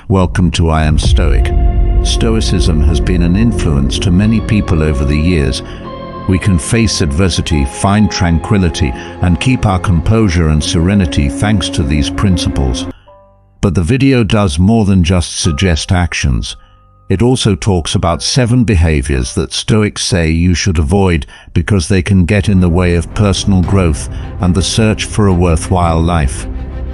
welcome to I Am Stoic. Stoicism has been an influence to many people over the years. We can face adversity, find tranquility, and keep our composure and serenity thanks to these principles. But the video does more than just suggest actions. It also talks about 7 behaviors that Stoics say you should avoid because they can get in the way of personal growth and the search for a worthwhile life.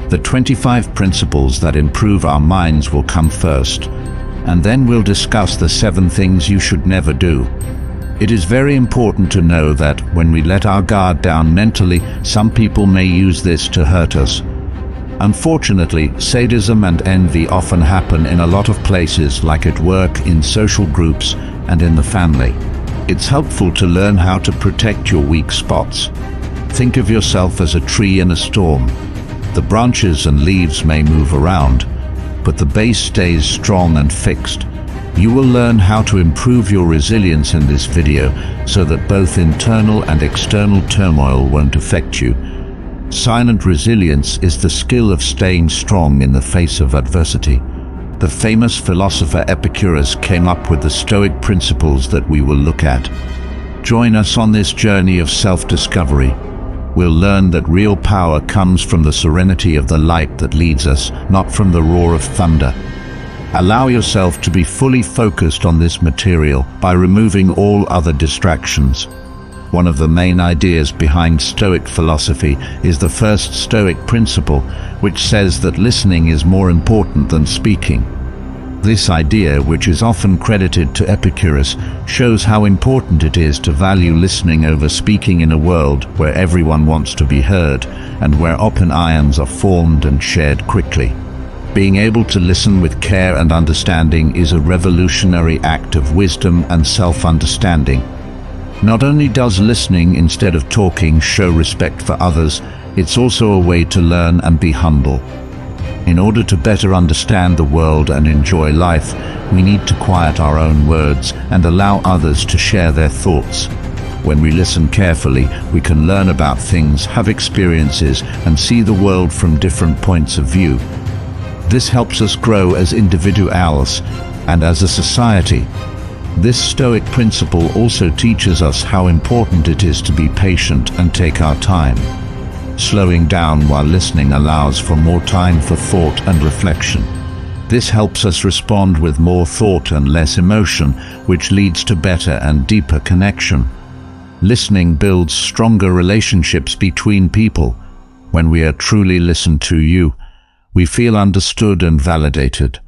The 25 principles that improve our minds will come first, and then we'll discuss the 7 things you should never do. It is very important to know that when we let our guard down mentally, some people may use this to hurt us. Unfortunately, sadism and envy often happen in a lot of places, like at work, in social groups, and in the family. It's helpful to learn how to protect your weak spots. Think of yourself as a tree in a storm. The branches and leaves may move around, but the base stays strong and fixed. You will learn how to improve your resilience in this video so that both internal and external turmoil won't affect you. Silent resilience is the skill of staying strong in the face of adversity. The famous philosopher Epicurus came up with the Stoic principles that we will look at. Join us on this journey of self-discovery. We'll learn that real power comes from the serenity of the light that leads us, not from the roar of thunder. Allow yourself to be fully focused on this material by removing all other distractions. One of the main ideas behind Stoic philosophy is the first Stoic principle, which says that listening is more important than speaking. This idea, which is often credited to Epicurus, shows how important it is to value listening over speaking in a world where everyone wants to be heard and where opinions are formed and shared quickly. Being able to listen with care and understanding is a revolutionary act of wisdom and self-understanding. Not only does listening instead of talking show respect for others, it's also a way to learn and be humble. In order to better understand the world and enjoy life, we need to quiet our own words and allow others to share their thoughts. When we listen carefully, we can learn about things, have experiences, and see the world from different points of view. This helps us grow as individuals and as a society. This Stoic principle also teaches us how important it is to be patient and take our time. Slowing down while listening allows for more time for thought and reflection. This helps us respond with more thought and less emotion, which leads to better and deeper connection. Listening builds stronger relationships between people. When we are truly listened to, we feel understood and validated.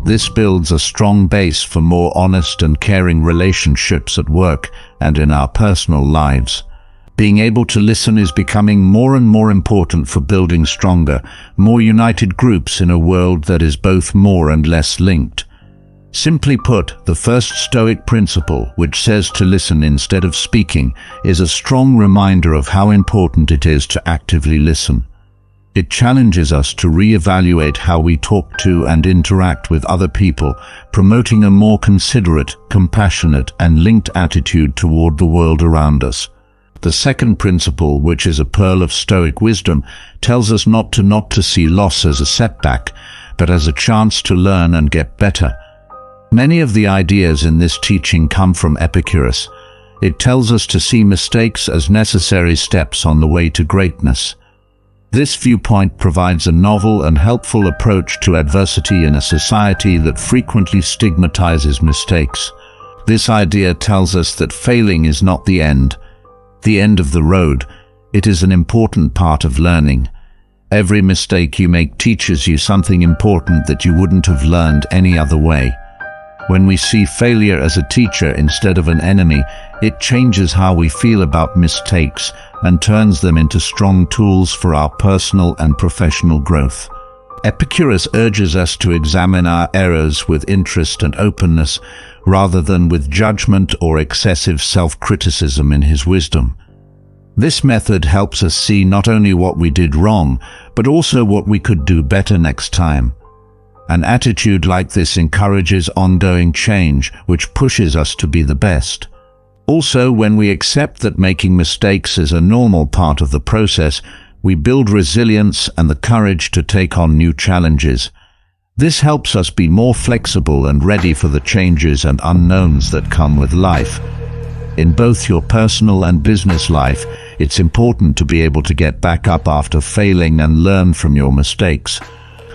This builds a strong base for more honest and caring relationships at work and in our personal lives. Being able to listen is becoming more and more important for building stronger, more united groups in a world that is both more and less linked. Simply put, the first Stoic principle, which says to listen instead of speaking, is a strong reminder of how important it is to actively listen. It challenges us to reevaluate how we talk to and interact with other people, promoting a more considerate, compassionate, and linked attitude toward the world around us. The second principle, which is a pearl of Stoic wisdom, tells us not to see loss as a setback, but as a chance to learn and get better. Many of the ideas in this teaching come from Epicurus. It tells us to see mistakes as necessary steps on the way to greatness. This viewpoint provides a novel and helpful approach to adversity in a society that frequently stigmatizes mistakes. This idea tells us that failing is not the end of the road. It is an important part of learning. Every mistake you make teaches you something important that you wouldn't have learned any other way. When we see failure as a teacher instead of an enemy, it changes how we feel about mistakes and turns them into strong tools for our personal and professional growth. Epicurus urges us to examine our errors with interest and openness, rather than with judgment or excessive self-criticism in his wisdom. This method helps us see not only what we did wrong, but also what we could do better next time. An attitude like this encourages ongoing change, which pushes us to be the best. Also, when we accept that making mistakes is a normal part of the process, we build resilience and the courage to take on new challenges. This helps us be more flexible and ready for the changes and unknowns that come with life. In both your personal and business life, it's important to be able to get back up after failing and learn from your mistakes.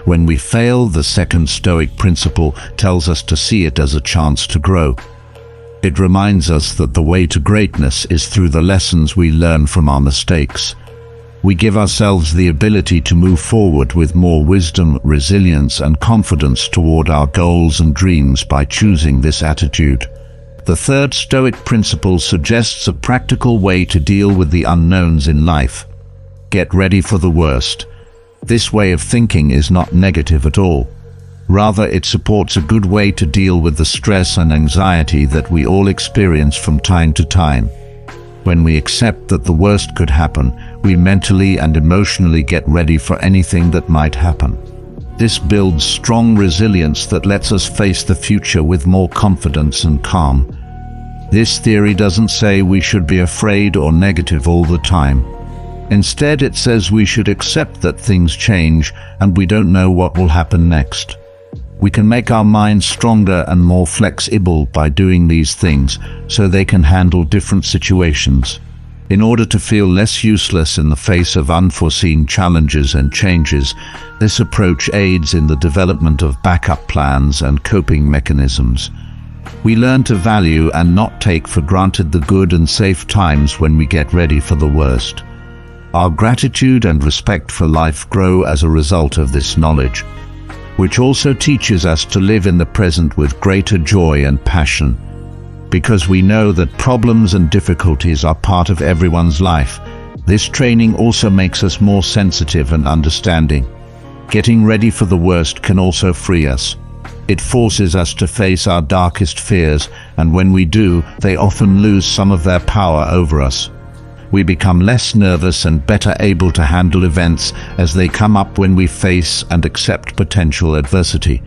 When we fail, the second Stoic principle tells us to see it as a chance to grow. It reminds us that the way to greatness is through the lessons we learn from our mistakes. We give ourselves the ability to move forward with more wisdom, resilience, and confidence toward our goals and dreams by choosing this attitude. The third Stoic principle suggests a practical way to deal with the unknowns in life. Get ready for the worst. This way of thinking is not negative at all. Rather, it supports a good way to deal with the stress and anxiety that we all experience from time to time. When we accept that the worst could happen, we mentally and emotionally get ready for anything that might happen. This builds strong resilience that lets us face the future with more confidence and calm. This theory doesn't say we should be afraid or negative all the time. Instead, it says we should accept that things change and we don't know what will happen next. We can make our minds stronger and more flexible by doing these things so they can handle different situations. In order to feel less useless in the face of unforeseen challenges and changes, this approach aids in the development of backup plans and coping mechanisms. We learn to value and not take for granted the good and safe times when we get ready for the worst. Our gratitude and respect for life grow as a result of this knowledge, which also teaches us to live in the present with greater joy and passion. Because we know that problems and difficulties are part of everyone's life, this training also makes us more sensitive and understanding. Getting ready for the worst can also free us. It forces us to face our darkest fears, and when we do, they often lose some of their power over us. We become less nervous and better able to handle events as they come up when we face and accept potential adversity.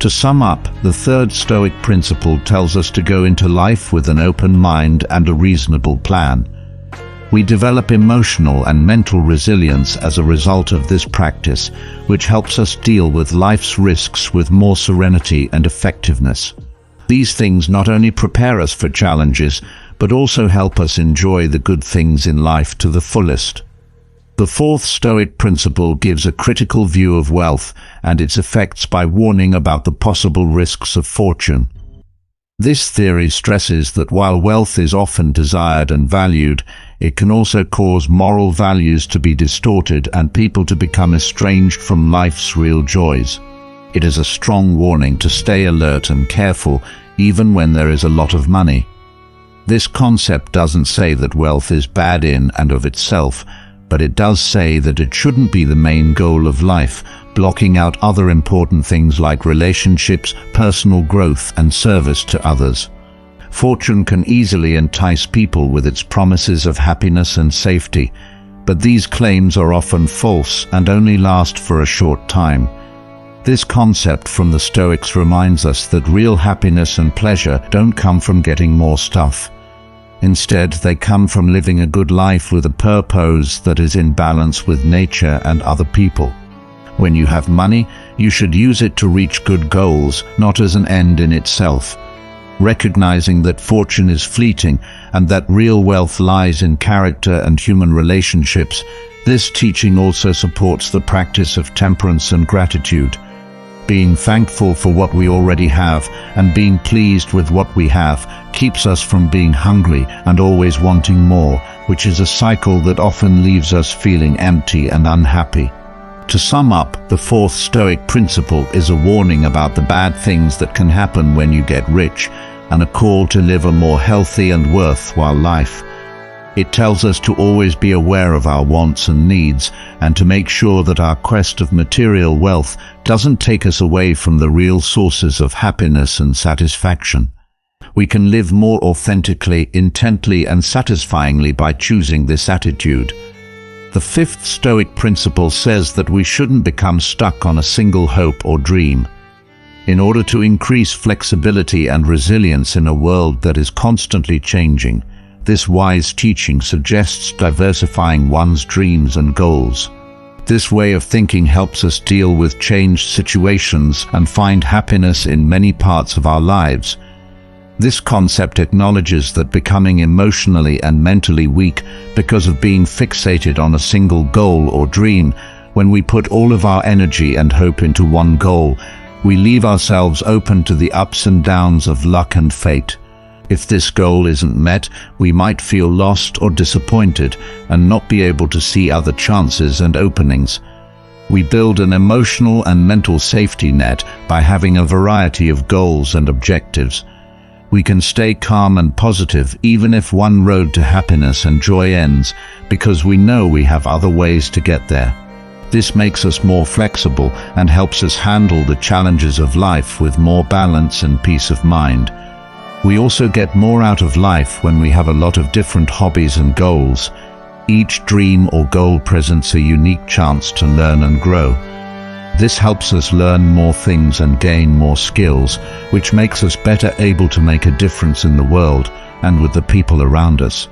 To sum up, the third Stoic principle tells us to go into life with an open mind and a reasonable plan. We develop emotional and mental resilience as a result of this practice, which helps us deal with life's risks with more serenity and effectiveness. These things not only prepare us for challenges, but also help us enjoy the good things in life to the fullest. The fourth Stoic principle gives a critical view of wealth and its effects by warning about the possible risks of fortune. This theory stresses that while wealth is often desired and valued, it can also cause moral values to be distorted and people to become estranged from life's real joys. It is a strong warning to stay alert and careful even when there is a lot of money. This concept doesn't say that wealth is bad in and of itself, but it does say that it shouldn't be the main goal of life, blocking out other important things like relationships, personal growth, and service to others. Fortune can easily entice people with its promises of happiness and safety, but these claims are often false and only last for a short time. This concept from the Stoics reminds us that real happiness and pleasure don't come from getting more stuff. Instead, they come from living a good life with a purpose that is in balance with nature and other people. When you have money, you should use it to reach good goals, not as an end in itself. Recognizing that fortune is fleeting and that real wealth lies in character and human relationships, this teaching also supports the practice of temperance and gratitude. Being thankful for what we already have and being pleased with what we have keeps us from being hungry and always wanting more, which is a cycle that often leaves us feeling empty and unhappy. To sum up, the fourth Stoic principle is a warning about the bad things that can happen when you get rich, and a call to live a more healthy and worthwhile life. It tells us to always be aware of our wants and needs, and to make sure that our quest of material wealth doesn't take us away from the real sources of happiness and satisfaction. We can live more authentically, intently, and satisfyingly by choosing this attitude. The fifth Stoic principle says that we shouldn't become stuck on a single hope or dream. In order to increase flexibility and resilience in a world that is constantly changing, this wise teaching suggests diversifying one's dreams and goals. This way of thinking helps us deal with changed situations and find happiness in many parts of our lives. This concept acknowledges that becoming emotionally and mentally weak because of being fixated on a single goal or dream, when we put all of our energy and hope into one goal, we leave ourselves open to the ups and downs of luck and fate. If this goal isn't met, we might feel lost or disappointed and not be able to see other chances and openings. We build an emotional and mental safety net by having a variety of goals and objectives. We can stay calm and positive even if one road to happiness and joy ends, because we know we have other ways to get there. This makes us more flexible and helps us handle the challenges of life with more balance and peace of mind. We also get more out of life when we have a lot of different hobbies and goals. Each dream or goal presents a unique chance to learn and grow. This helps us learn more things and gain more skills, which makes us better able to make a difference in the world and with the people around us.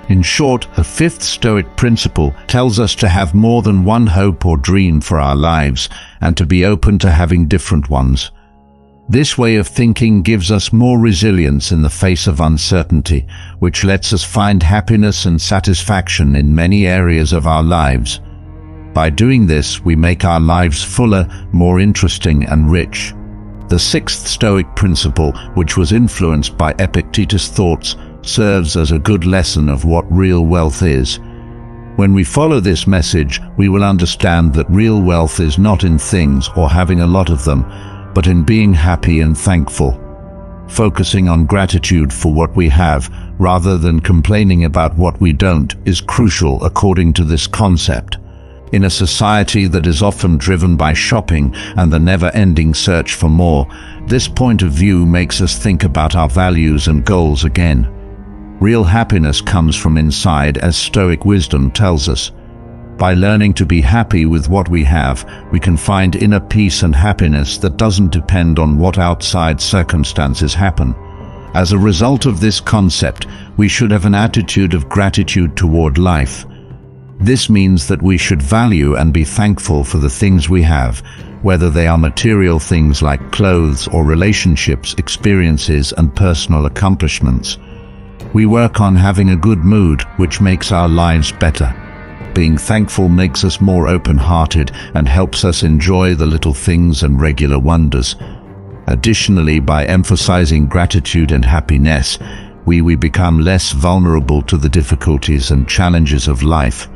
In short, the fifth Stoic principle tells us to have more than one hope or dream for our lives and to be open to having different ones. This way of thinking gives us more resilience in the face of uncertainty, which lets us find happiness and satisfaction in many areas of our lives. By doing this, we make our lives fuller, more interesting and rich. The sixth Stoic principle, which was influenced by Epictetus' thoughts, serves as a good lesson of what real wealth is. When we follow this message, we will understand that real wealth is not in things or having a lot of them, but in being happy and thankful. Focusing on gratitude for what we have, rather than complaining about what we don't, is crucial according to this concept. In a society that is often driven by shopping and the never-ending search for more, this point of view makes us think about our values and goals again. Real happiness comes from inside, as Stoic wisdom tells us. By learning to be happy with what we have, we can find inner peace and happiness that doesn't depend on what outside circumstances happen. As a result of this concept, we should have an attitude of gratitude toward life. This means that we should value and be thankful for the things we have, whether they are material things like clothes or relationships, experiences, and personal accomplishments. We work on having a good mood, which makes our lives better. Being thankful makes us more open-hearted and helps us enjoy the little things and regular wonders. Additionally, by emphasizing gratitude and happiness, we become less vulnerable to the difficulties and challenges of life.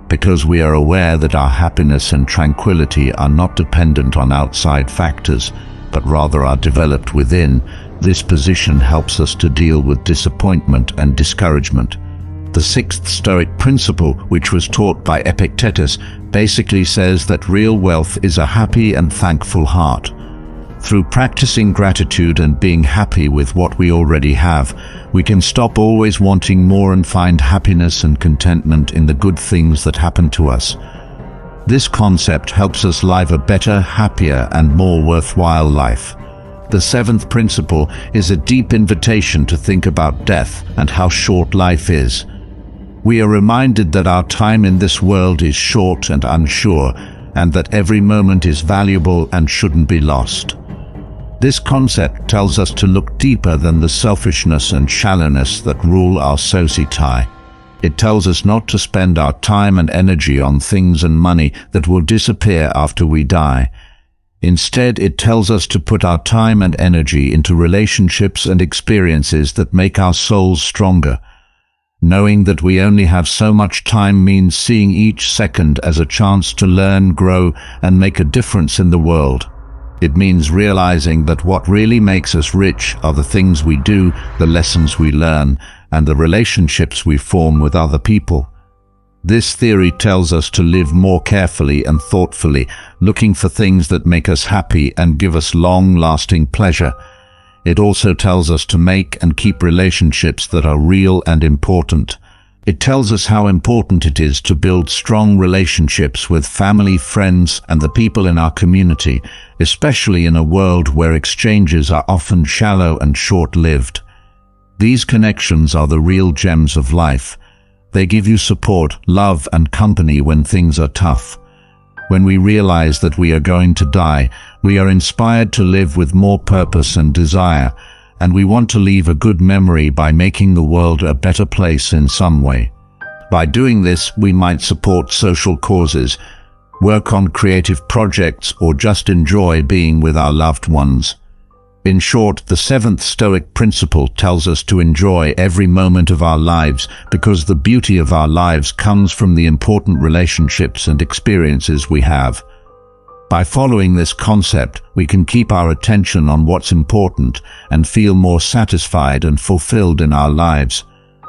Because we are aware that our happiness and tranquility are not dependent on outside factors, but rather are developed within, this position helps us to deal with disappointment and discouragement. The sixth Stoic principle, which was taught by Epictetus, basically says that real wealth is a happy and thankful heart. Through practicing gratitude and being happy with what we already have, we can stop always wanting more and find happiness and contentment in the good things that happen to us. This concept helps us live a better, happier, and more worthwhile life. The seventh principle is a deep invitation to think about death and how short life is. We are reminded that our time in this world is short and unsure, and that every moment is valuable and shouldn't be lost. This concept tells us to look deeper than the selfishness and shallowness that rule our society. It tells us not to spend our time and energy on things and money that will disappear after we die. Instead, it tells us to put our time and energy into relationships and experiences that make our souls stronger. Knowing that we only have so much time means seeing each second as a chance to learn, grow, and make a difference in the world. It means realizing that what really makes us rich are the things we do, the lessons we learn, and the relationships we form with other people. This theory tells us to live more carefully and thoughtfully, looking for things that make us happy and give us long-lasting pleasure. It also tells us to make and keep relationships that are real and important. It tells us how important it is to build strong relationships with family, friends, and the people in our community, especially in a world where exchanges are often shallow and short-lived. These connections are the real gems of life. They give you support, love, and company when things are tough. When we realize that we are going to die, we are inspired to live with more purpose and desire, and we want to leave a good memory by making the world a better place in some way. By doing this, we might support social causes, work on creative projects, or just enjoy being with our loved ones. In short, the seventh Stoic principle tells us to enjoy every moment of our lives because the beauty of our lives comes from the important relationships and experiences we have. By following this concept, we can keep our attention on what's important and feel more satisfied and fulfilled in our lives.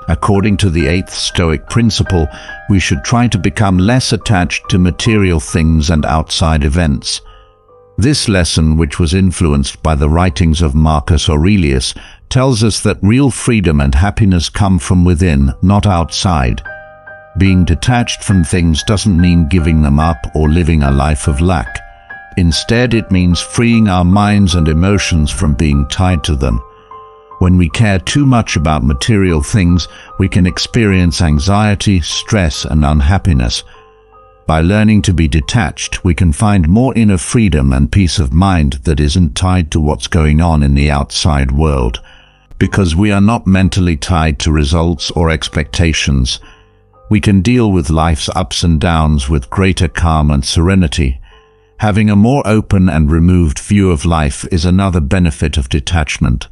According to the eighth Stoic principle, we should try to become less attached to material things and outside events. This lesson, which was influenced by the writings of Marcus Aurelius, tells us that real freedom and happiness come from within, not outside. Being detached from things doesn't mean giving them up or living a life of lack. Instead, it means freeing our minds and emotions from being tied to them. When we care too much about material things, we can experience anxiety, stress, and unhappiness. By learning to be detached, we can find more inner freedom and peace of mind that isn't tied to what's going on in the outside world. Because we are not mentally tied to results or expectations, we can deal with life's ups and downs with greater calm and serenity. Having a more open and removed view of life is another benefit of detachment.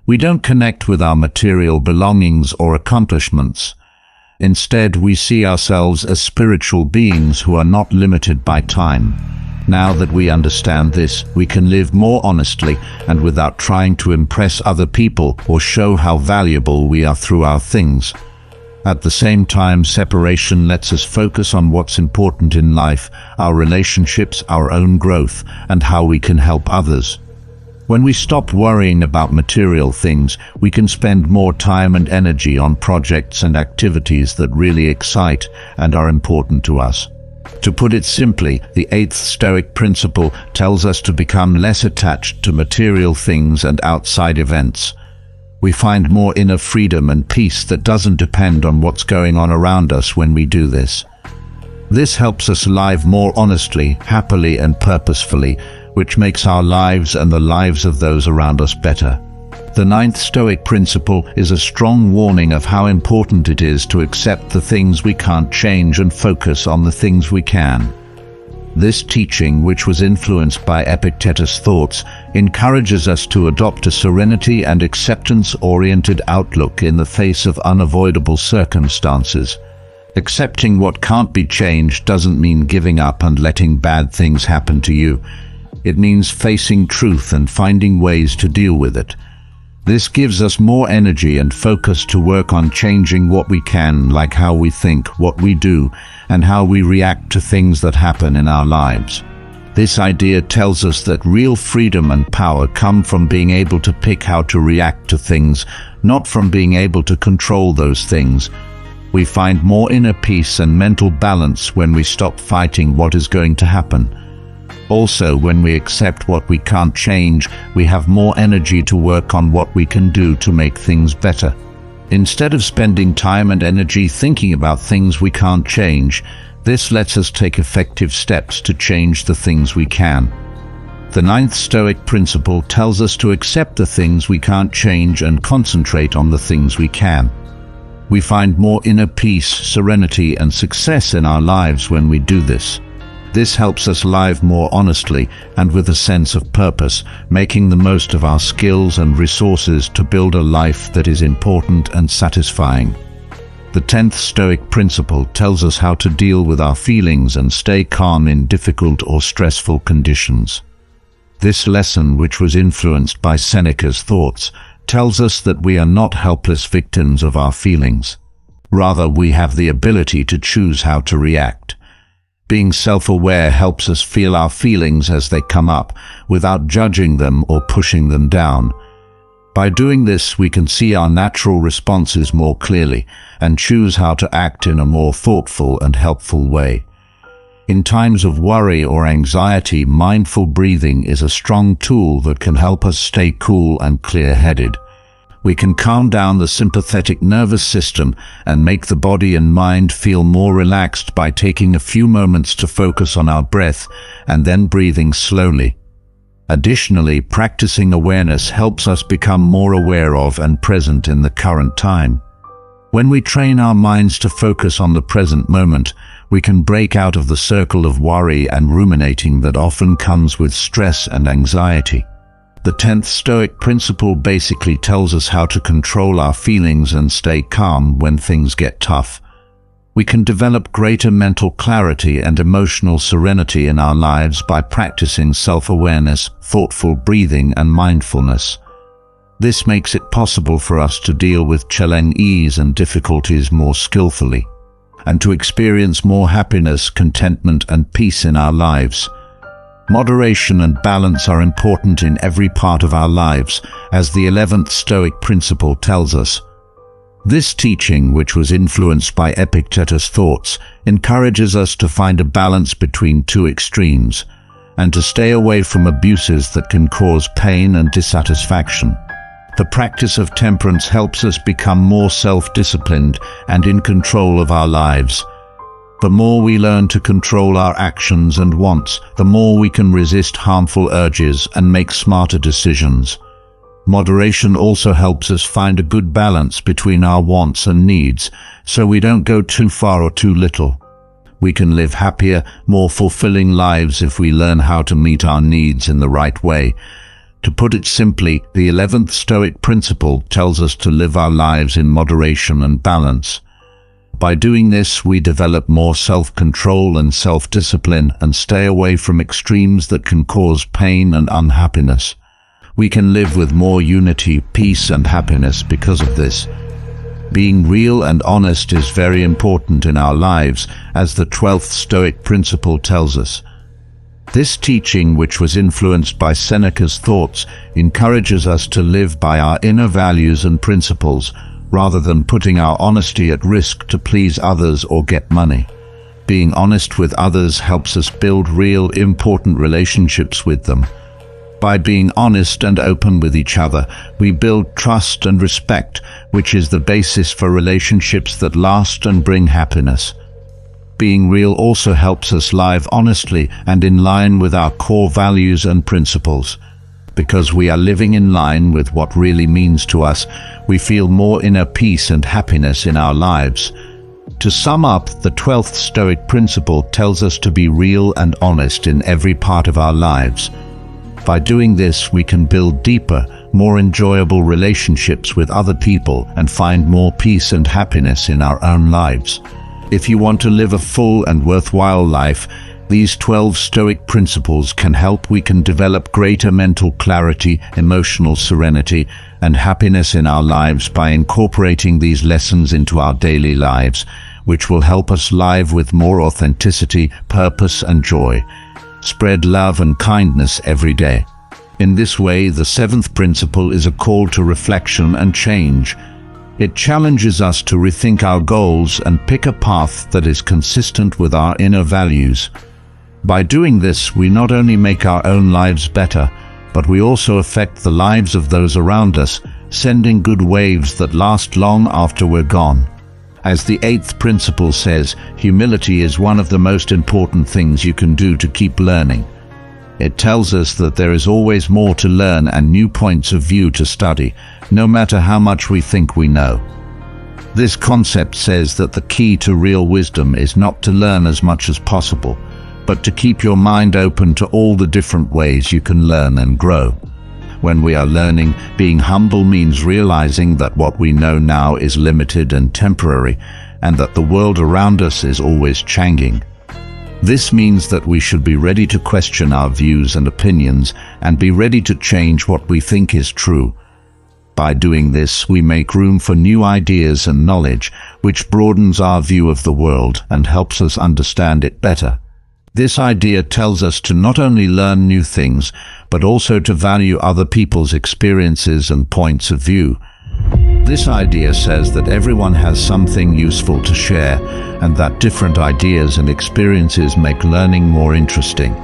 We don't connect with our material belongings or accomplishments. Instead, we see ourselves as spiritual beings who are not limited by time. Now that we understand this, we can live more honestly and without trying to impress other people or show how valuable we are through our things. At the same time, separation lets us focus on what's important in life, our relationships, our own growth, and how we can help others. When we stop worrying about material things, we can spend more time and energy on projects and activities that really excite and are important to us. To put it simply, the eighth Stoic principle tells us to become less attached to material things and outside events. We find more inner freedom and peace that doesn't depend on what's going on around us when we do this. This helps us live more honestly, happily, and purposefully, which makes our lives and the lives of those around us better. The ninth Stoic principle is a strong warning of how important it is to accept the things we can't change and focus on the things we can. This teaching, which was influenced by Epictetus' thoughts, encourages us to adopt a serenity and acceptance-oriented outlook in the face of unavoidable circumstances. Accepting what can't be changed doesn't mean giving up and letting bad things happen to you. It means facing truth and finding ways to deal with it. This gives us more energy and focus to work on changing what we can, like how we think, what we do, and how we react to things that happen in our lives. This idea tells us that real freedom and power come from being able to pick how to react to things, not from being able to control those things. We find more inner peace and mental balance when we stop fighting what is going to happen. Also, when we accept what we can't change, we have more energy to work on what we can do to make things better. Instead of spending time and energy thinking about things we can't change, this lets us take effective steps to change the things we can. The ninth Stoic principle tells us to accept the things we can't change and concentrate on the things we can. We find more inner peace, serenity, and success in our lives when we do this. This helps us live more honestly and with a sense of purpose, making the most of our skills and resources to build a life that is important and satisfying. The 10th Stoic principle tells us how to deal with our feelings and stay calm in difficult or stressful conditions. This lesson, which was influenced by Seneca's thoughts, tells us that we are not helpless victims of our feelings. Rather, we have the ability to choose how to react. Being self-aware helps us feel our feelings as they come up, without judging them or pushing them down. By doing this, we can see our natural responses more clearly and choose how to act in a more thoughtful and helpful way. In times of worry or anxiety, mindful breathing is a strong tool that can help us stay cool and clear-headed. We can calm down the sympathetic nervous system and make the body and mind feel more relaxed by taking a few moments to focus on our breath and then breathing slowly. Additionally, practicing awareness helps us become more aware of and present in the current time. When we train our minds to focus on the present moment, we can break out of the circle of worry and ruminating that often comes with stress and anxiety. The 10th Stoic principle basically tells us how to control our feelings and stay calm when things get tough. We can develop greater mental clarity and emotional serenity in our lives by practicing self-awareness, thoughtful breathing, and mindfulness. This makes it possible for us to deal with challenges and difficulties more skillfully, and to experience more happiness, contentment, and peace in our lives. Moderation and balance are important in every part of our lives, as the 11th Stoic principle tells us. This teaching, which was influenced by Epictetus' thoughts, encourages us to find a balance between two extremes, and to stay away from abuses that can cause pain and dissatisfaction. The practice of temperance helps us become more self-disciplined and in control of our lives. The more we learn to control our actions and wants, the more we can resist harmful urges and make smarter decisions. Moderation also helps us find a good balance between our wants and needs, so we don't go too far or too little. We can live happier, more fulfilling lives if we learn how to meet our needs in the right way. To put it simply, the 11th Stoic principle tells us to live our lives in moderation and balance. By doing this, we develop more self-control and self-discipline and stay away from extremes that can cause pain and unhappiness. We can live with more unity, peace, and happiness because of this. Being real and honest is very important in our lives, as the 12th Stoic principle tells us. This teaching, which was influenced by Seneca's thoughts, encourages us to live by our inner values and principles, rather than putting our honesty at risk to please others or get money. Being honest with others helps us build real, important relationships with them. By being honest and open with each other, we build trust and respect, which is the basis for relationships that last and bring happiness. Being real also helps us live honestly and in line with our core values and principles. Because we are living in line with what really means to us, we feel more inner peace and happiness in our lives. To sum up, the 12th Stoic principle tells us to be real and honest in every part of our lives. By doing this, we can build deeper, more enjoyable relationships with other people and find more peace and happiness in our own lives. If you want to live a full and worthwhile life, these 12 Stoic principles can help. We can develop greater mental clarity, emotional serenity, and happiness in our lives by incorporating these lessons into our daily lives, which will help us live with more authenticity, purpose, and joy. Spread love and kindness every day. In this way, the 7th principle is a call to reflection and change. It challenges us to rethink our goals and pick a path that is consistent with our inner values. By doing this, we not only make our own lives better, but we also affect the lives of those around us, sending good waves that last long after we're gone. As the 8th principle says, humility is one of the most important things you can do to keep learning. It tells us that there is always more to learn and new points of view to study, no matter how much we think we know. This concept says that the key to real wisdom is not to learn as much as possible, but to keep your mind open to all the different ways you can learn and grow. When we are learning, being humble means realizing that what we know now is limited and temporary, and that the world around us is always changing. This means that we should be ready to question our views and opinions, and be ready to change what we think is true. By doing this, we make room for new ideas and knowledge, which broadens our view of the world and helps us understand it better. This idea tells us to not only learn new things, but also to value other people's experiences and points of view. This idea says that everyone has something useful to share, and that different ideas and experiences make learning more interesting.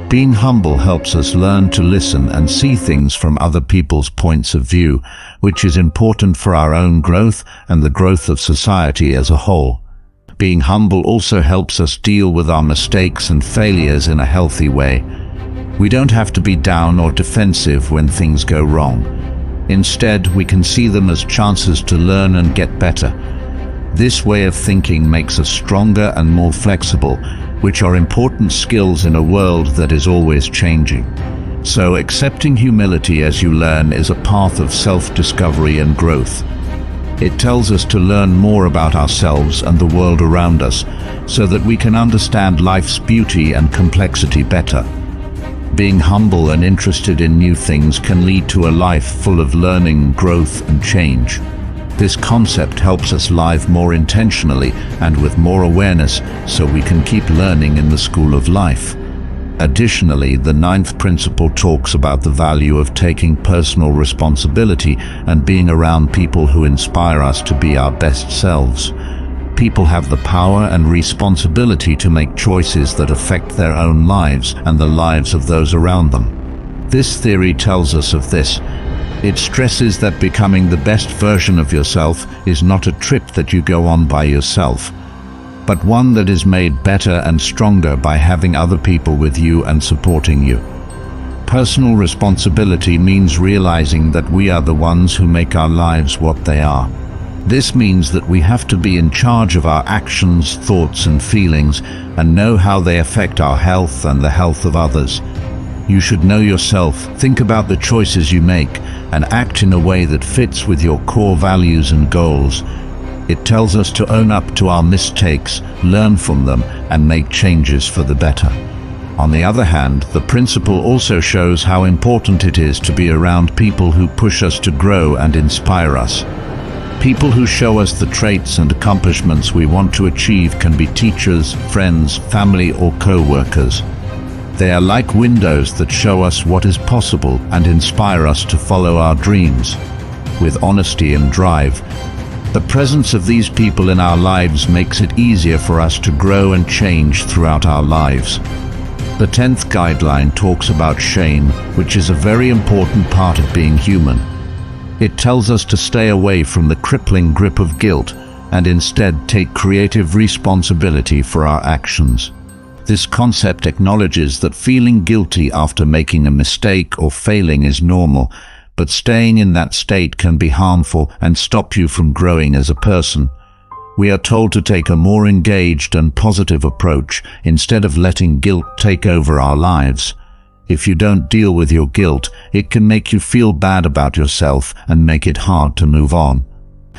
Being humble helps us learn to listen and see things from other people's points of view, which is important for our own growth and the growth of society as a whole. Being humble also helps us deal with our mistakes and failures in a healthy way. We don't have to be down or defensive when things go wrong. Instead, we can see them as chances to learn and get better. This way of thinking makes us stronger and more flexible, which are important skills in a world that is always changing. So, accepting humility as you learn is a path of self-discovery and growth. It tells us to learn more about ourselves and the world around us, so that we can understand life's beauty and complexity better. Being humble and interested in new things can lead to a life full of learning, growth, and change. This concept helps us live more intentionally and with more awareness, so we can keep learning in the school of life. Additionally, the 9th principle talks about the value of taking personal responsibility and being around people who inspire us to be our best selves. People have the power and responsibility to make choices that affect their own lives and the lives of those around them. This theory tells us of this. It stresses that becoming the best version of yourself is not a trip that you go on by yourself, but one that is made better and stronger by having other people with you and supporting you. Personal responsibility means realizing that we are the ones who make our lives what they are. This means that we have to be in charge of our actions, thoughts, and feelings, and know how they affect our health and the health of others. You should know yourself, think about the choices you make, and act in a way that fits with your core values and goals. It tells us to own up to our mistakes, learn from them, and make changes for the better. On the other hand, the principle also shows how important it is to be around people who push us to grow and inspire us. People who show us the traits and accomplishments we want to achieve can be teachers, friends, family, or co-workers. They are like windows that show us what is possible and inspire us to follow our dreams. With honesty and drive, the presence of these people in our lives makes it easier for us to grow and change throughout our lives. The 10th guideline talks about shame, which is a very important part of being human. It tells us to stay away from the crippling grip of guilt and instead take creative responsibility for our actions. This concept acknowledges that feeling guilty after making a mistake or failing is normal, but staying in that state can be harmful and stop you from growing as a person. We are told to take a more engaged and positive approach instead of letting guilt take over our lives. If you don't deal with your guilt, it can make you feel bad about yourself and make it hard to move on.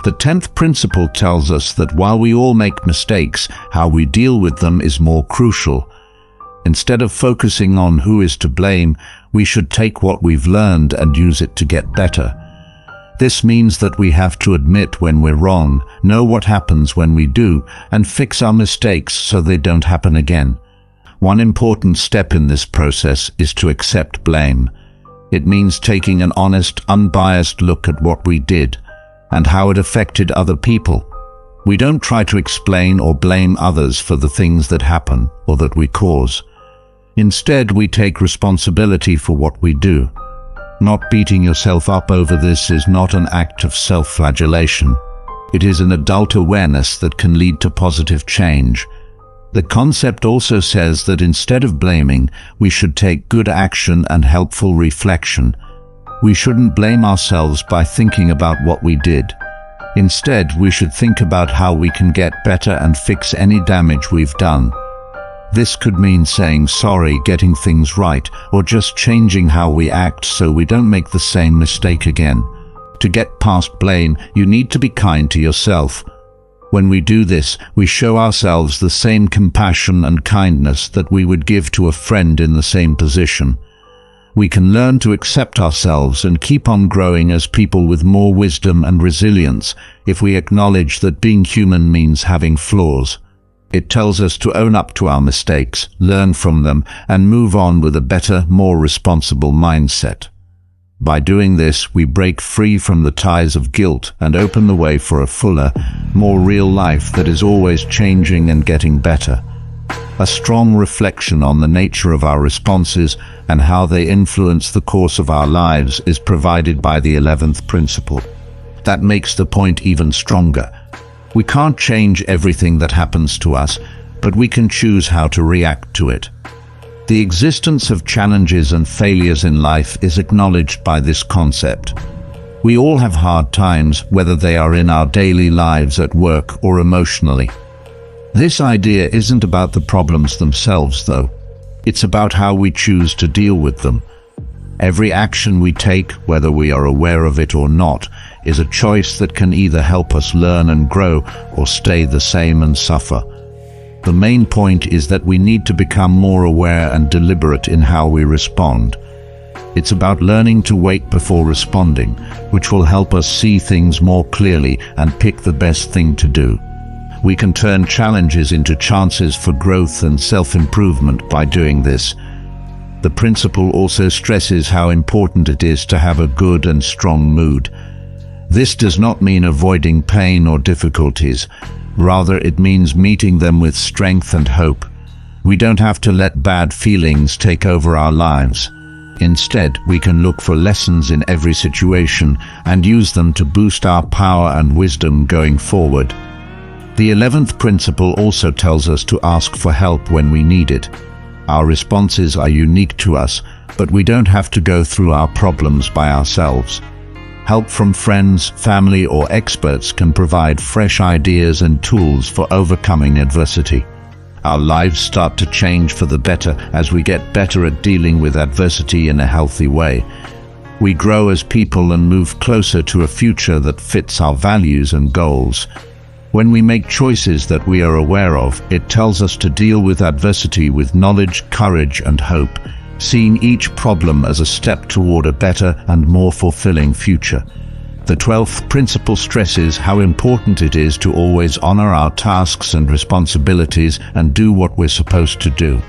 The 10th principle tells us that while we all make mistakes, how we deal with them is more crucial. Instead of focusing on who is to blame, we should take what we've learned and use it to get better. This means that we have to admit when we're wrong, know what happens when we do, and fix our mistakes so they don't happen again. One important step in this process is to accept blame. It means taking an honest, unbiased look at what we did and how it affected other people. We don't try to explain or blame others for the things that happen or that we cause. Instead, we take responsibility for what we do. Not beating yourself up over this is not an act of self-flagellation. It is an adult awareness that can lead to positive change. The concept also says that instead of blaming, we should take good action and helpful reflection. We shouldn't blame ourselves by thinking about what we did. Instead, we should think about how we can get better and fix any damage we've done. This could mean saying sorry, getting things right, or just changing how we act so we don't make the same mistake again. To get past blame, you need to be kind to yourself. When we do this, we show ourselves the same compassion and kindness that we would give to a friend in the same position. We can learn to accept ourselves and keep on growing as people with more wisdom and resilience if we acknowledge that being human means having flaws. It tells us to own up to our mistakes, learn from them, and move on with a better, more responsible mindset. By doing this, we break free from the ties of guilt and open the way for a fuller, more real life that is always changing and getting better. A strong reflection on the nature of our responses and how they influence the course of our lives is provided by the 11th principle. That makes the point even stronger. We can't change everything that happens to us, but we can choose how to react to it. The existence of challenges and failures in life is acknowledged by this concept. We all have hard times, whether they are in our daily lives, at work, or emotionally. This idea isn't about the problems themselves, though. It's about how we choose to deal with them. Every action we take, whether we are aware of it or not, is a choice that can either help us learn and grow or stay the same and suffer. The main point is that we need to become more aware and deliberate in how we respond. It's about learning to wait before responding, which will help us see things more clearly and pick the best thing to do. We can turn challenges into chances for growth and self-improvement by doing this. The principle also stresses how important it is to have a good and strong mood. This does not mean avoiding pain or difficulties. Rather, it means meeting them with strength and hope. We don't have to let bad feelings take over our lives. Instead, we can look for lessons in every situation and use them to boost our power and wisdom going forward. The 11th principle also tells us to ask for help when we need it. Our responses are unique to us, but we don't have to go through our problems by ourselves. Help from friends, family, or experts can provide fresh ideas and tools for overcoming adversity. Our lives start to change for the better as we get better at dealing with adversity in a healthy way. We grow as people and move closer to a future that fits our values and goals. When we make choices that we are aware of, it tells us to deal with adversity with knowledge, courage, and hope, seeing each problem as a step toward a better and more fulfilling future. The 12th principle stresses how important it is to always honor our tasks and responsibilities and do what we're supposed to do.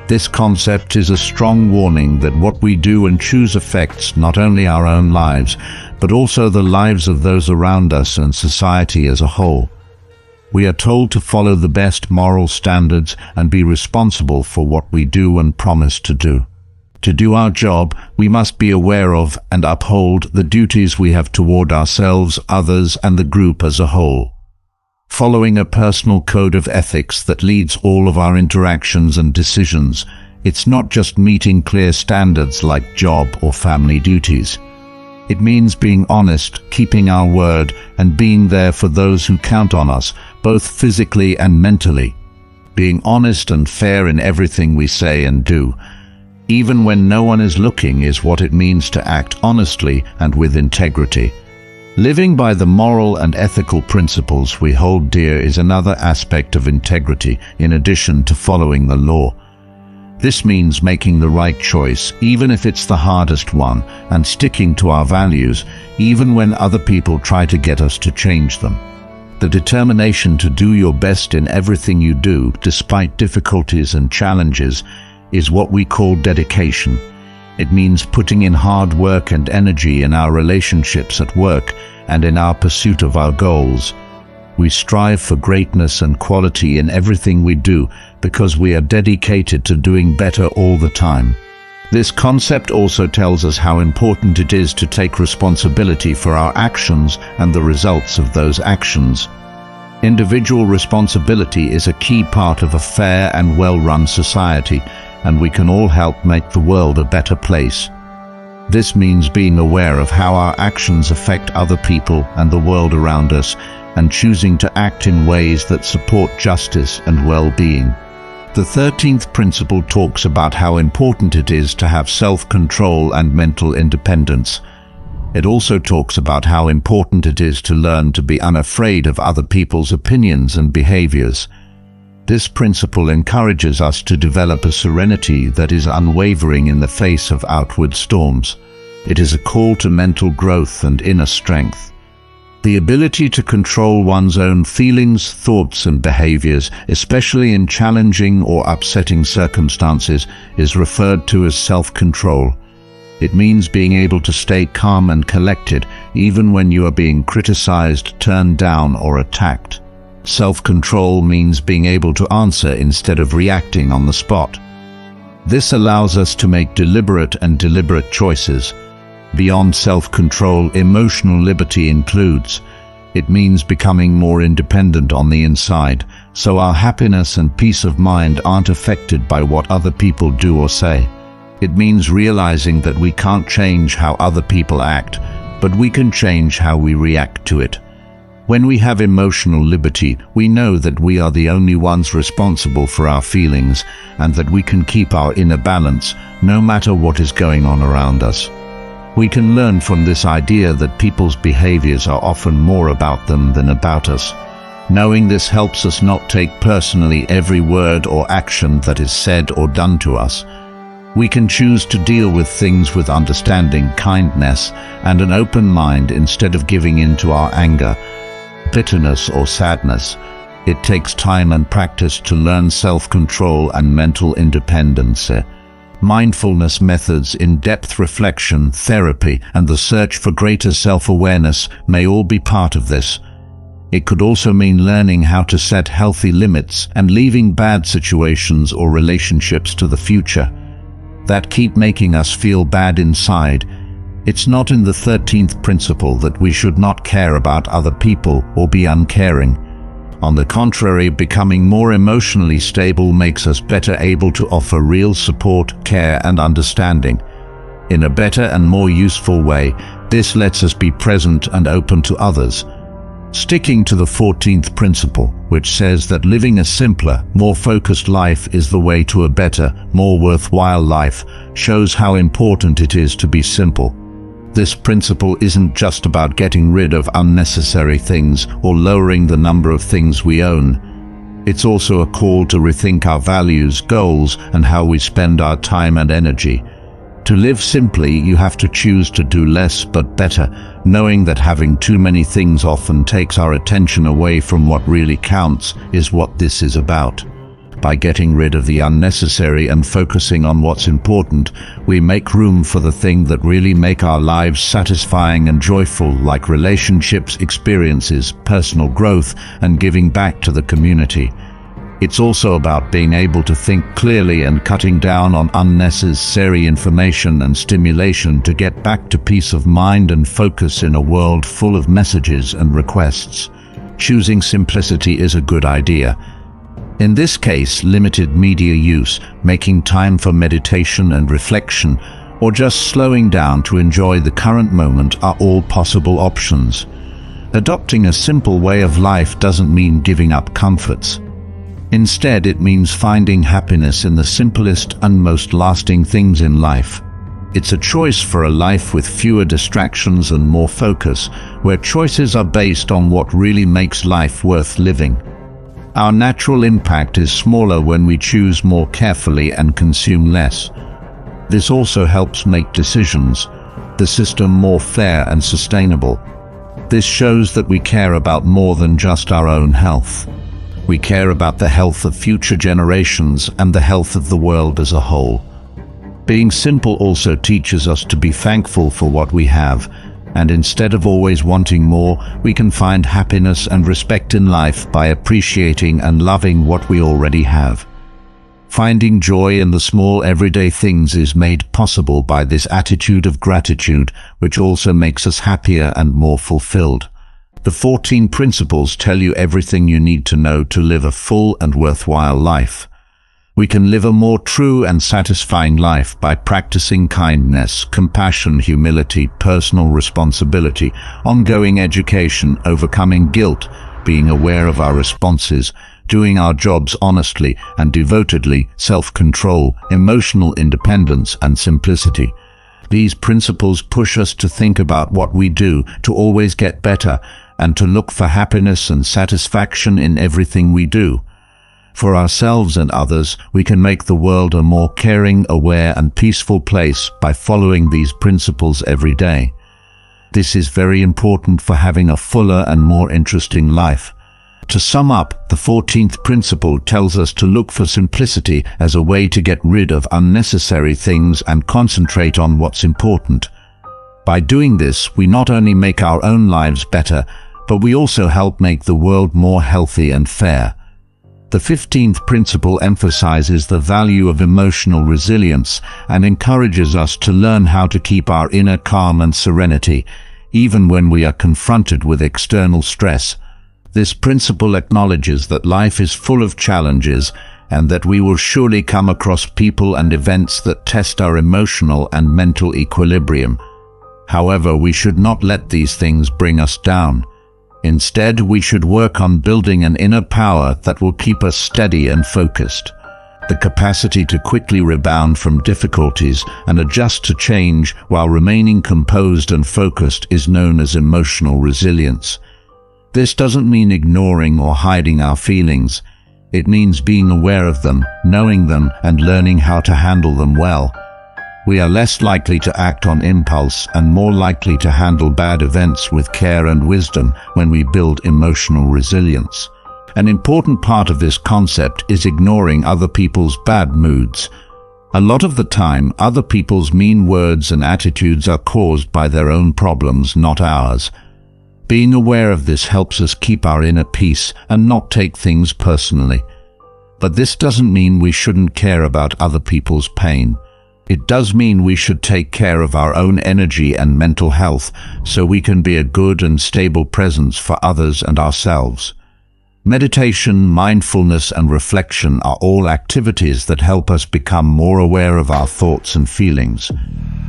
This concept is a strong warning that what we do and choose affects not only our own lives, but also the lives of those around us and society as a whole. We are told to follow the best moral standards and be responsible for what we do and promise to do. To do our job, we must be aware of and uphold the duties we have toward ourselves, others, and the group as a whole. Following a personal code of ethics that leads all of our interactions and decisions, it's not just meeting clear standards like job or family duties. It means being honest, keeping our word, and being there for those who count on us, both physically and mentally. Being honest and fair in everything we say and do, even when no one is looking, is what it means to act honestly and with integrity. Living by the moral and ethical principles we hold dear is another aspect of integrity, in addition to following the law. This means making the right choice, even if it's the hardest one, and sticking to our values, even when other people try to get us to change them. The determination to do your best in everything you do, despite difficulties and challenges, is what we call dedication. It means putting in hard work and energy in our relationships at work and in our pursuit of our goals. We strive for greatness and quality in everything we do because we are dedicated to doing better all the time. This concept also tells us how important it is to take responsibility for our actions and the results of those actions. Individual responsibility is a key part of a fair and well-run society, and we can all help make the world a better place. This means being aware of how our actions affect other people and the world around us, and choosing to act in ways that support justice and well-being. The 13th principle talks about how important it is to have self-control and mental independence. It also talks about how important it is to learn to be unafraid of other people's opinions and behaviors. This principle encourages us to develop a serenity that is unwavering in the face of outward storms. It is a call to mental growth and inner strength. The ability to control one's own feelings, thoughts, and behaviors, especially in challenging or upsetting circumstances, is referred to as self-control. It means being able to stay calm and collected, even when you are being criticized, turned down, or attacked. Self-control means being able to answer instead of reacting on the spot. This allows us to make deliberate choices. Beyond self-control, emotional liberty includes. It means becoming more independent on the inside, so our happiness and peace of mind aren't affected by what other people do or say. It means realizing that we can't change how other people act, but we can change how we react to it. When we have emotional liberty, we know that we are the only ones responsible for our feelings and that we can keep our inner balance no matter what is going on around us. We can learn from this idea that people's behaviors are often more about them than about us. Knowing this helps us not take personally every word or action that is said or done to us. We can choose to deal with things with understanding, kindness, and an open mind instead of giving in to our anger, bitterness, or sadness. It takes time and practice to learn self-control and mental independence. Mindfulness methods, in-depth reflection, therapy, and the search for greater self-awareness may all be part of this. It could also mean learning how to set healthy limits and leaving bad situations or relationships to the future that keep making us feel bad inside. It's not in the 13th principle that we should not care about other people or be uncaring. On the contrary, becoming more emotionally stable makes us better able to offer real support, care, and understanding. In a better and more useful way, this lets us be present and open to others. Sticking to the 14th principle, which says that living a simpler, more focused life is the way to a better, more worthwhile life, shows how important it is to be simple. This principle isn't just about getting rid of unnecessary things or lowering the number of things we own. It's also a call to rethink our values, goals, and how we spend our time and energy. To live simply, you have to choose to do less but better, knowing that having too many things often takes our attention away from what really counts is what this is about. By getting rid of the unnecessary and focusing on what's important, we make room for the things that really make our lives satisfying and joyful, like relationships, experiences, personal growth, and giving back to the community. It's also about being able to think clearly and cutting down on unnecessary information and stimulation to get back to peace of mind and focus in a world full of messages and requests. Choosing simplicity is a good idea. In this case, limited media use, making time for meditation and reflection, or just slowing down to enjoy the current moment are all possible options. Adopting a simple way of life doesn't mean giving up comforts. Instead, it means finding happiness in the simplest and most lasting things in life. It's a choice for a life with fewer distractions and more focus, where choices are based on what really makes life worth living. Our natural impact is smaller when we choose more carefully and consume less. This also helps make decisions, the system more fair and sustainable. This shows that we care about more than just our own health. We care about the health of future generations and the health of the world as a whole. Being simple also teaches us to be thankful for what we have, and instead of always wanting more, we can find happiness and respect in life by appreciating and loving what we already have. Finding joy in the small everyday things is made possible by this attitude of gratitude, which also makes us happier and more fulfilled. The 14 principles tell you everything you need to know to live a full and worthwhile life. We can live a more true and satisfying life by practicing kindness, compassion, humility, personal responsibility, ongoing education, overcoming guilt, being aware of our responses, doing our jobs honestly and devotedly, self-control, emotional independence, and simplicity. These principles push us to think about what we do, to always get better, and to look for happiness and satisfaction in everything we do. For ourselves and others, we can make the world a more caring, aware, and peaceful place by following these principles every day. This is very important for having a fuller and more interesting life. To sum up, the 14th principle tells us to look for simplicity as a way to get rid of unnecessary things and concentrate on what's important. By doing this, we not only make our own lives better, but we also help make the world more healthy and fair. The 15th principle emphasizes the value of emotional resilience and encourages us to learn how to keep our inner calm and serenity, even when we are confronted with external stress. This principle acknowledges that life is full of challenges and that we will surely come across people and events that test our emotional and mental equilibrium. However, we should not let these things bring us down. Instead, we should work on building an inner power that will keep us steady and focused. The capacity to quickly rebound from difficulties and adjust to change while remaining composed and focused is known as emotional resilience. This doesn't mean ignoring or hiding our feelings. It means being aware of them, knowing them, and learning how to handle them well. We are less likely to act on impulse and more likely to handle bad events with care and wisdom when we build emotional resilience. An important part of this concept is ignoring other people's bad moods. A lot of the time, other people's mean words and attitudes are caused by their own problems, not ours. Being aware of this helps us keep our inner peace and not take things personally. But this doesn't mean we shouldn't care about other people's pain. It does mean we should take care of our own energy and mental health so we can be a good and stable presence for others and ourselves. Meditation, mindfulness, and reflection are all activities that help us become more aware of our thoughts and feelings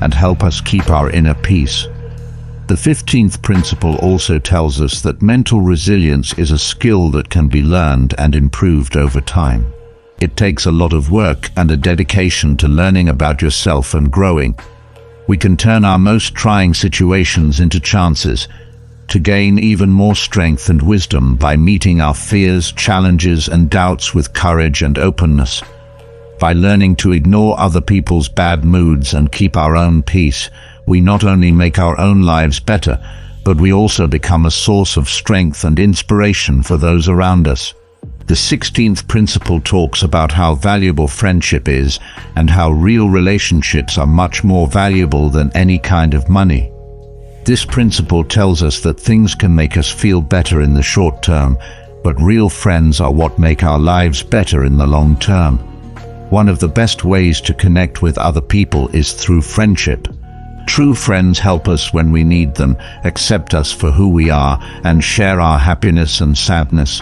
and help us keep our inner peace. The 15th principle also tells us that mental resilience is a skill that can be learned and improved over time. It takes a lot of work and a dedication to learning about yourself and growing. We can turn our most trying situations into chances to gain even more strength and wisdom by meeting our fears, challenges, and doubts with courage and openness. By learning to ignore other people's bad moods and keep our own peace, we not only make our own lives better, but we also become a source of strength and inspiration for those around us. The 16th principle talks about how valuable friendship is and how real relationships are much more valuable than any kind of money. This principle tells us that things can make us feel better in the short term, but real friends are what make our lives better in the long term. One of the best ways to connect with other people is through friendship. True friends help us when we need them, accept us for who we are, and share our happiness and sadness.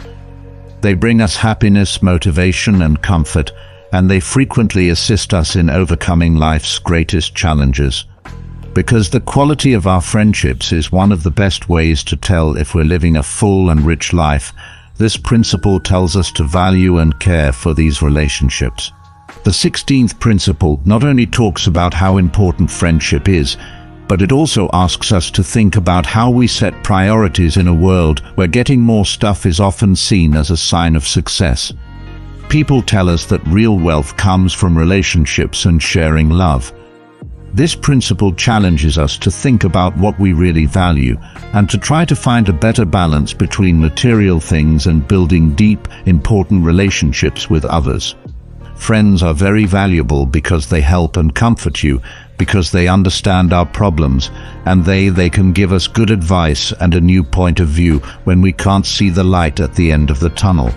They bring us happiness, motivation, and comfort, and they frequently assist us in overcoming life's greatest challenges. Because the quality of our friendships is one of the best ways to tell if we're living a full and rich life, this principle tells us to value and care for these relationships. The 16th principle not only talks about how important friendship is, but it also asks us to think about how we set priorities in a world where getting more stuff is often seen as a sign of success. People tell us that real wealth comes from relationships and sharing love. This principle challenges us to think about what we really value and to try to find a better balance between material things and building deep, important relationships with others. Friends are very valuable because they help and comfort you, because they understand our problems, and they can give us good advice and a new point of view when we can't see the light at the end of the tunnel.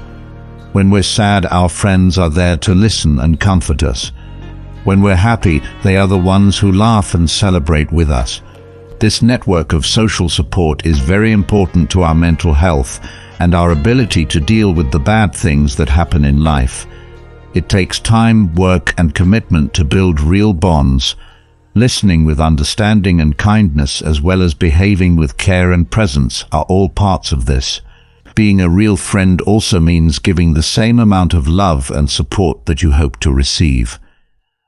When we're sad, our friends are there to listen and comfort us. When we're happy, they are the ones who laugh and celebrate with us. This network of social support is very important to our mental health and our ability to deal with the bad things that happen in life. It takes time, work, and commitment to build real bonds. Listening with understanding and kindness, as well as behaving with care and presence, are all parts of this. Being a real friend also means giving the same amount of love and support that you hope to receive.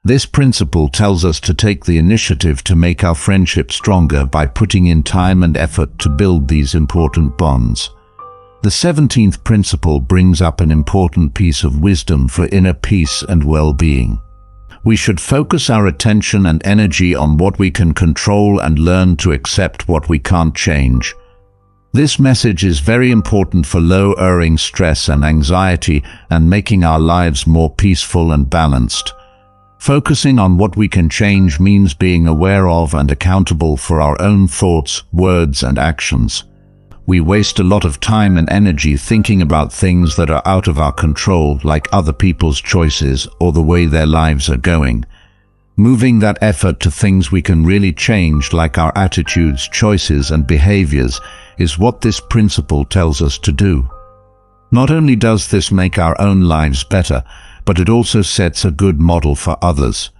This principle tells us to take the initiative to make our friendship stronger by putting in time and effort to build these important bonds. The 17th principle brings up an important piece of wisdom for inner peace and well-being. We should focus our attention and energy on what we can control and learn to accept what we can't change. This message is very important for lowering stress and anxiety and making our lives more peaceful and balanced. Focusing on what we can change means being aware of and accountable for our own thoughts, words, and actions. We waste a lot of time and energy thinking about things that are out of our control, like other people's choices or the way their lives are going. Moving that effort to things we can really change, like our attitudes, choices, and behaviors, is what this principle tells us to do. Not only does this make our own lives better, but it also sets a good model for others.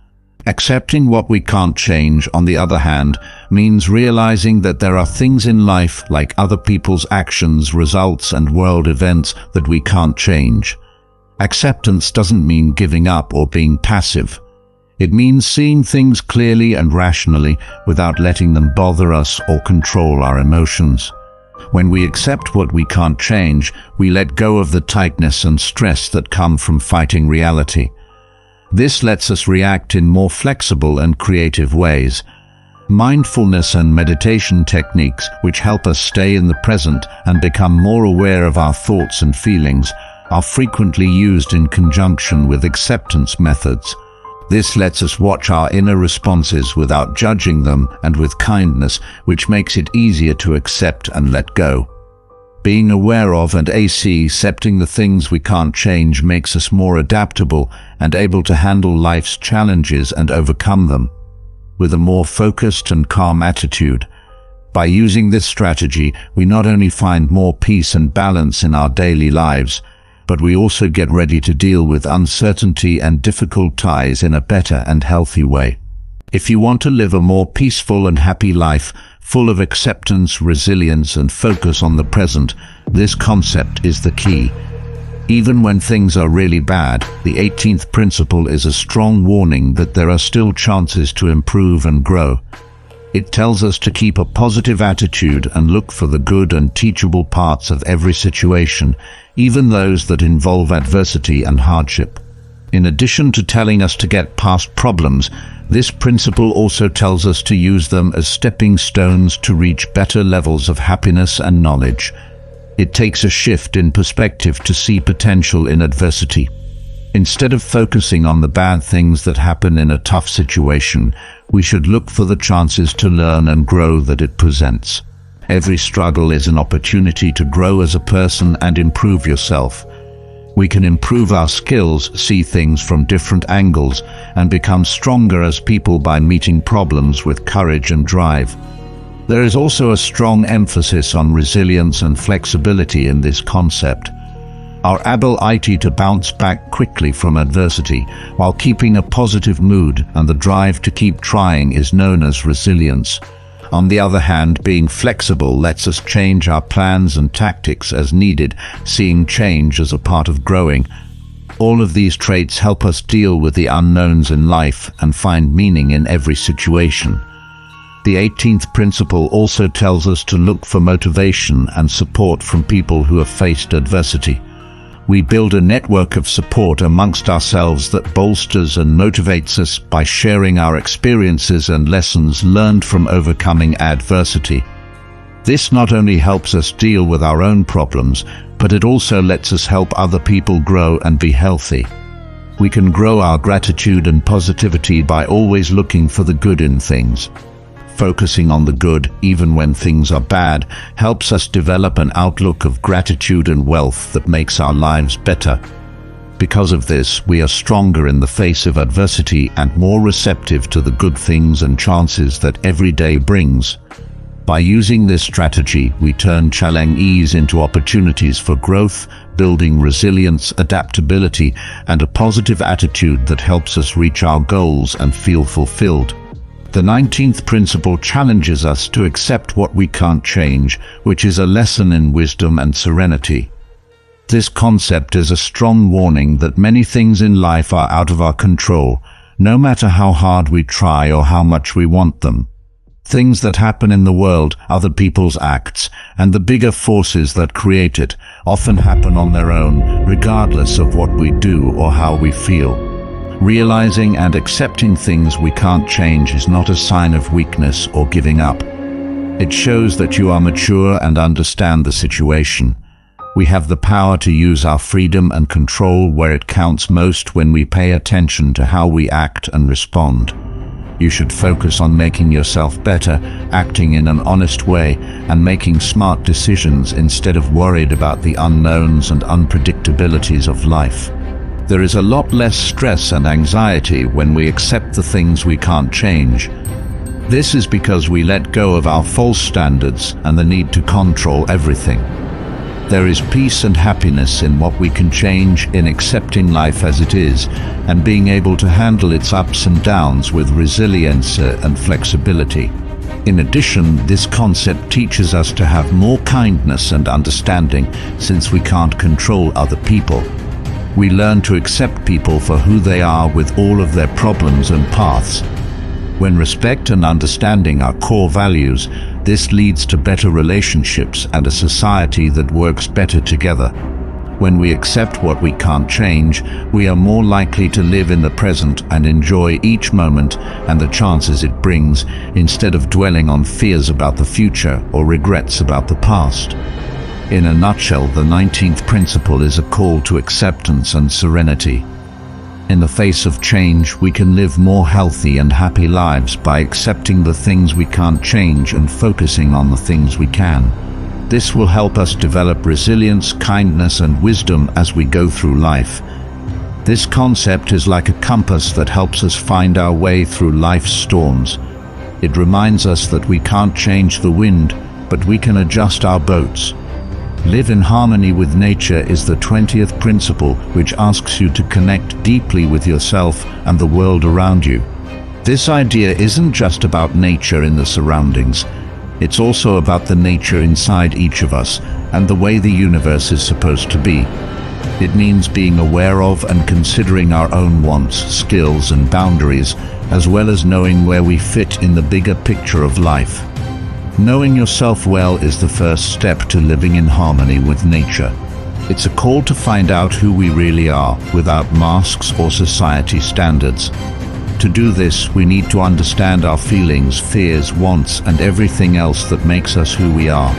Accepting what we can't change, on the other hand, means realizing that there are things in life, like other people's actions, results, and world events, that we can't change. Acceptance doesn't mean giving up or being passive. It means seeing things clearly and rationally without letting them bother us or control our emotions. When we accept what we can't change, we let go of the tightness and stress that come from fighting reality. This lets us react in more flexible and creative ways. Mindfulness and meditation techniques, which help us stay in the present and become more aware of our thoughts and feelings, are frequently used in conjunction with acceptance methods. This lets us watch our inner responses without judging them, and with kindness, which makes it easier to accept and let go. Being aware of and accepting the things we can't change makes us more adaptable and able to handle life's challenges and overcome them with a more focused and calm attitude. By using this strategy, we not only find more peace and balance in our daily lives, but we also get ready to deal with uncertainty and difficult times in a better and healthy way. If you want to live a more peaceful and happy life, full of acceptance, resilience, and focus on the present, this concept is the key. Even when things are really bad, the 18th principle is a strong warning that there are still chances to improve and grow. It tells us to keep a positive attitude and look for the good and teachable parts of every situation, even those that involve adversity and hardship. In addition to telling us to get past problems, this principle also tells us to use them as stepping stones to reach better levels of happiness and knowledge. It takes a shift in perspective to see potential in adversity. Instead of focusing on the bad things that happen in a tough situation, we should look for the chances to learn and grow that it presents. Every struggle is an opportunity to grow as a person and improve yourself. We can improve our skills, see things from different angles, and become stronger as people by meeting problems with courage and drive. There is also a strong emphasis on resilience and flexibility in this concept. Our ability to bounce back quickly from adversity while keeping a positive mood and the drive to keep trying is known as resilience. On the other hand, being flexible lets us change our plans and tactics as needed, seeing change as a part of growing. All of these traits help us deal with the unknowns in life and find meaning in every situation. The 18th principle also tells us to look for motivation and support from people who have faced adversity. We build a network of support amongst ourselves that bolsters and motivates us by sharing our experiences and lessons learned from overcoming adversity. This not only helps us deal with our own problems, but it also lets us help other people grow and be healthy. We can grow our gratitude and positivity by always looking for the good in things. Focusing on the good, even when things are bad, helps us develop an outlook of gratitude and wealth that makes our lives better. Because of this, we are stronger in the face of adversity and more receptive to the good things and chances that every day brings. By using this strategy, we turn challenges into opportunities for growth, building resilience, adaptability, and a positive attitude that helps us reach our goals and feel fulfilled. The 19th principle challenges us to accept what we can't change, which is a lesson in wisdom and serenity. This concept is a strong warning that many things in life are out of our control, no matter how hard we try or how much we want them. Things that happen in the world, other people's acts, and the bigger forces that create it, often happen on their own, regardless of what we do or how we feel. Realizing and accepting things we can't change is not a sign of weakness or giving up. It shows that you are mature and understand the situation. We have the power to use our freedom and control where it counts most when we pay attention to how we act and respond. You should focus on making yourself better, acting in an honest way, and making smart decisions instead of worried about the unknowns and unpredictabilities of life. There is a lot less stress and anxiety when we accept the things we can't change. This is because we let go of our false standards and the need to control everything. There is peace and happiness in what we can change, in accepting life as it is, and being able to handle its ups and downs with resilience and flexibility. In addition, this concept teaches us to have more kindness and understanding, since we can't control other people. We learn to accept people for who they are with all of their problems and paths. When respect and understanding are core values, this leads to better relationships and a society that works better together. When we accept what we can't change, we are more likely to live in the present and enjoy each moment and the chances it brings, instead of dwelling on fears about the future or regrets about the past. In a nutshell, the 19th principle is a call to acceptance and serenity. In the face of change, we can live more healthy and happy lives by accepting the things we can't change and focusing on the things we can. This will help us develop resilience, kindness, and wisdom as we go through life. This concept is like a compass that helps us find our way through life's storms. It reminds us that we can't change the wind, but we can adjust our boats. Live in harmony with nature is the 20th principle, which asks you to connect deeply with yourself and the world around you. This idea isn't just about nature in the surroundings. It's also about the nature inside each of us and the way the universe is supposed to be. It means being aware of and considering our own wants, skills, and boundaries, as well as knowing where we fit in the bigger picture of life. Knowing yourself well is the first step to living in harmony with nature. It's a call to find out who we really are, without masks or society standards. To do this, we need to understand our feelings, fears, wants, and everything else that makes us who we are.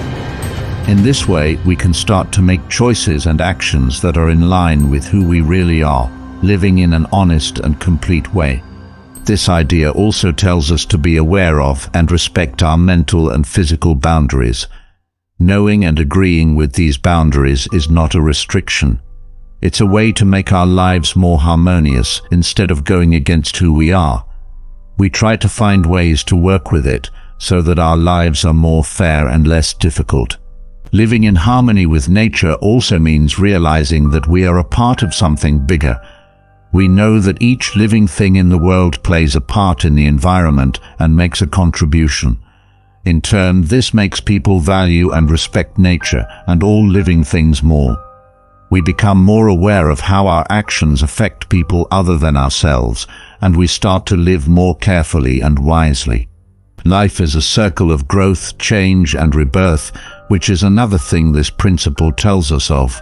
In this way, we can start to make choices and actions that are in line with who we really are, living in an honest and complete way. This idea also tells us to be aware of and respect our mental and physical boundaries. Knowing and agreeing with these boundaries is not a restriction. It's a way to make our lives more harmonious instead of going against who we are. We try to find ways to work with it so that our lives are more fair and less difficult. Living in harmony with nature also means realizing that we are a part of something bigger. We know that each living thing in the world plays a part in the environment and makes a contribution. In turn, this makes people value and respect nature and all living things more. We become more aware of how our actions affect people other than ourselves, and we start to live more carefully and wisely. Life is a circle of growth, change, and rebirth, which is another thing this principle tells us of.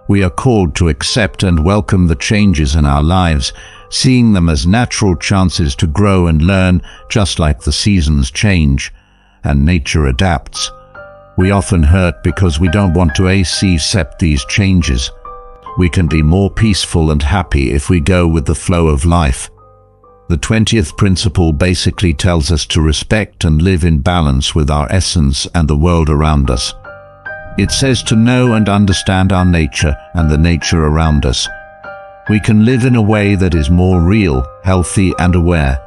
We are called to accept and welcome the changes in our lives, seeing them as natural chances to grow and learn, just like the seasons change and nature adapts. We often hurt because we don't want to accept these changes. We can be more peaceful and happy if we go with the flow of life. The 20th principle basically tells us to respect and live in balance with our essence and the world around us. It says to know and understand our nature and the nature around us. We can live in a way that is more real, healthy, and aware.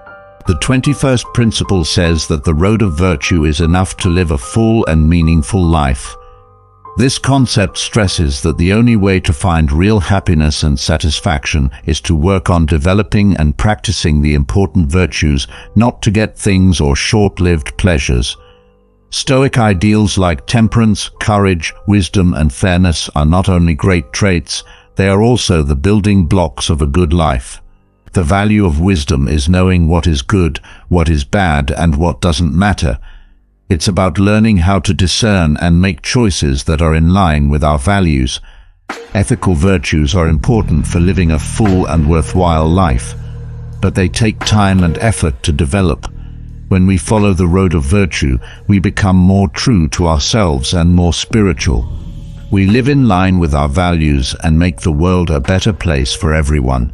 The 21st principle says that the road of virtue is enough to live a full and meaningful life. This concept stresses that the only way to find real happiness and satisfaction is to work on developing and practicing the important virtues, not to get things or short-lived pleasures. Stoic ideals like temperance, courage, wisdom, and fairness are not only great traits, they are also the building blocks of a good life. The value of wisdom is knowing what is good, what is bad, and what doesn't matter. It's about learning how to discern and make choices that are in line with our values. Ethical virtues are important for living a full and worthwhile life, but they take time and effort to develop. When we follow the road of virtue, we become more true to ourselves and more spiritual. We live in line with our values and make the world a better place for everyone.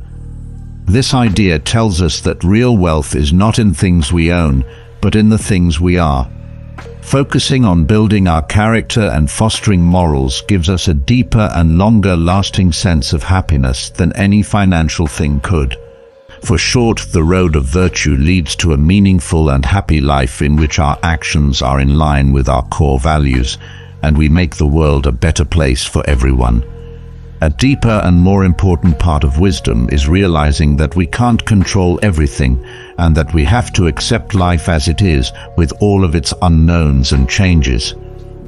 This idea tells us that real wealth is not in things we own, but in the things we are. Focusing on building our character and fostering morals gives us a deeper and longer-lasting sense of happiness than any financial thing could. For short, the road of virtue leads to a meaningful and happy life in which our actions are in line with our core values, and we make the world a better place for everyone. A deeper and more important part of wisdom is realizing that we can't control everything and that we have to accept life as it is, with all of its unknowns and changes.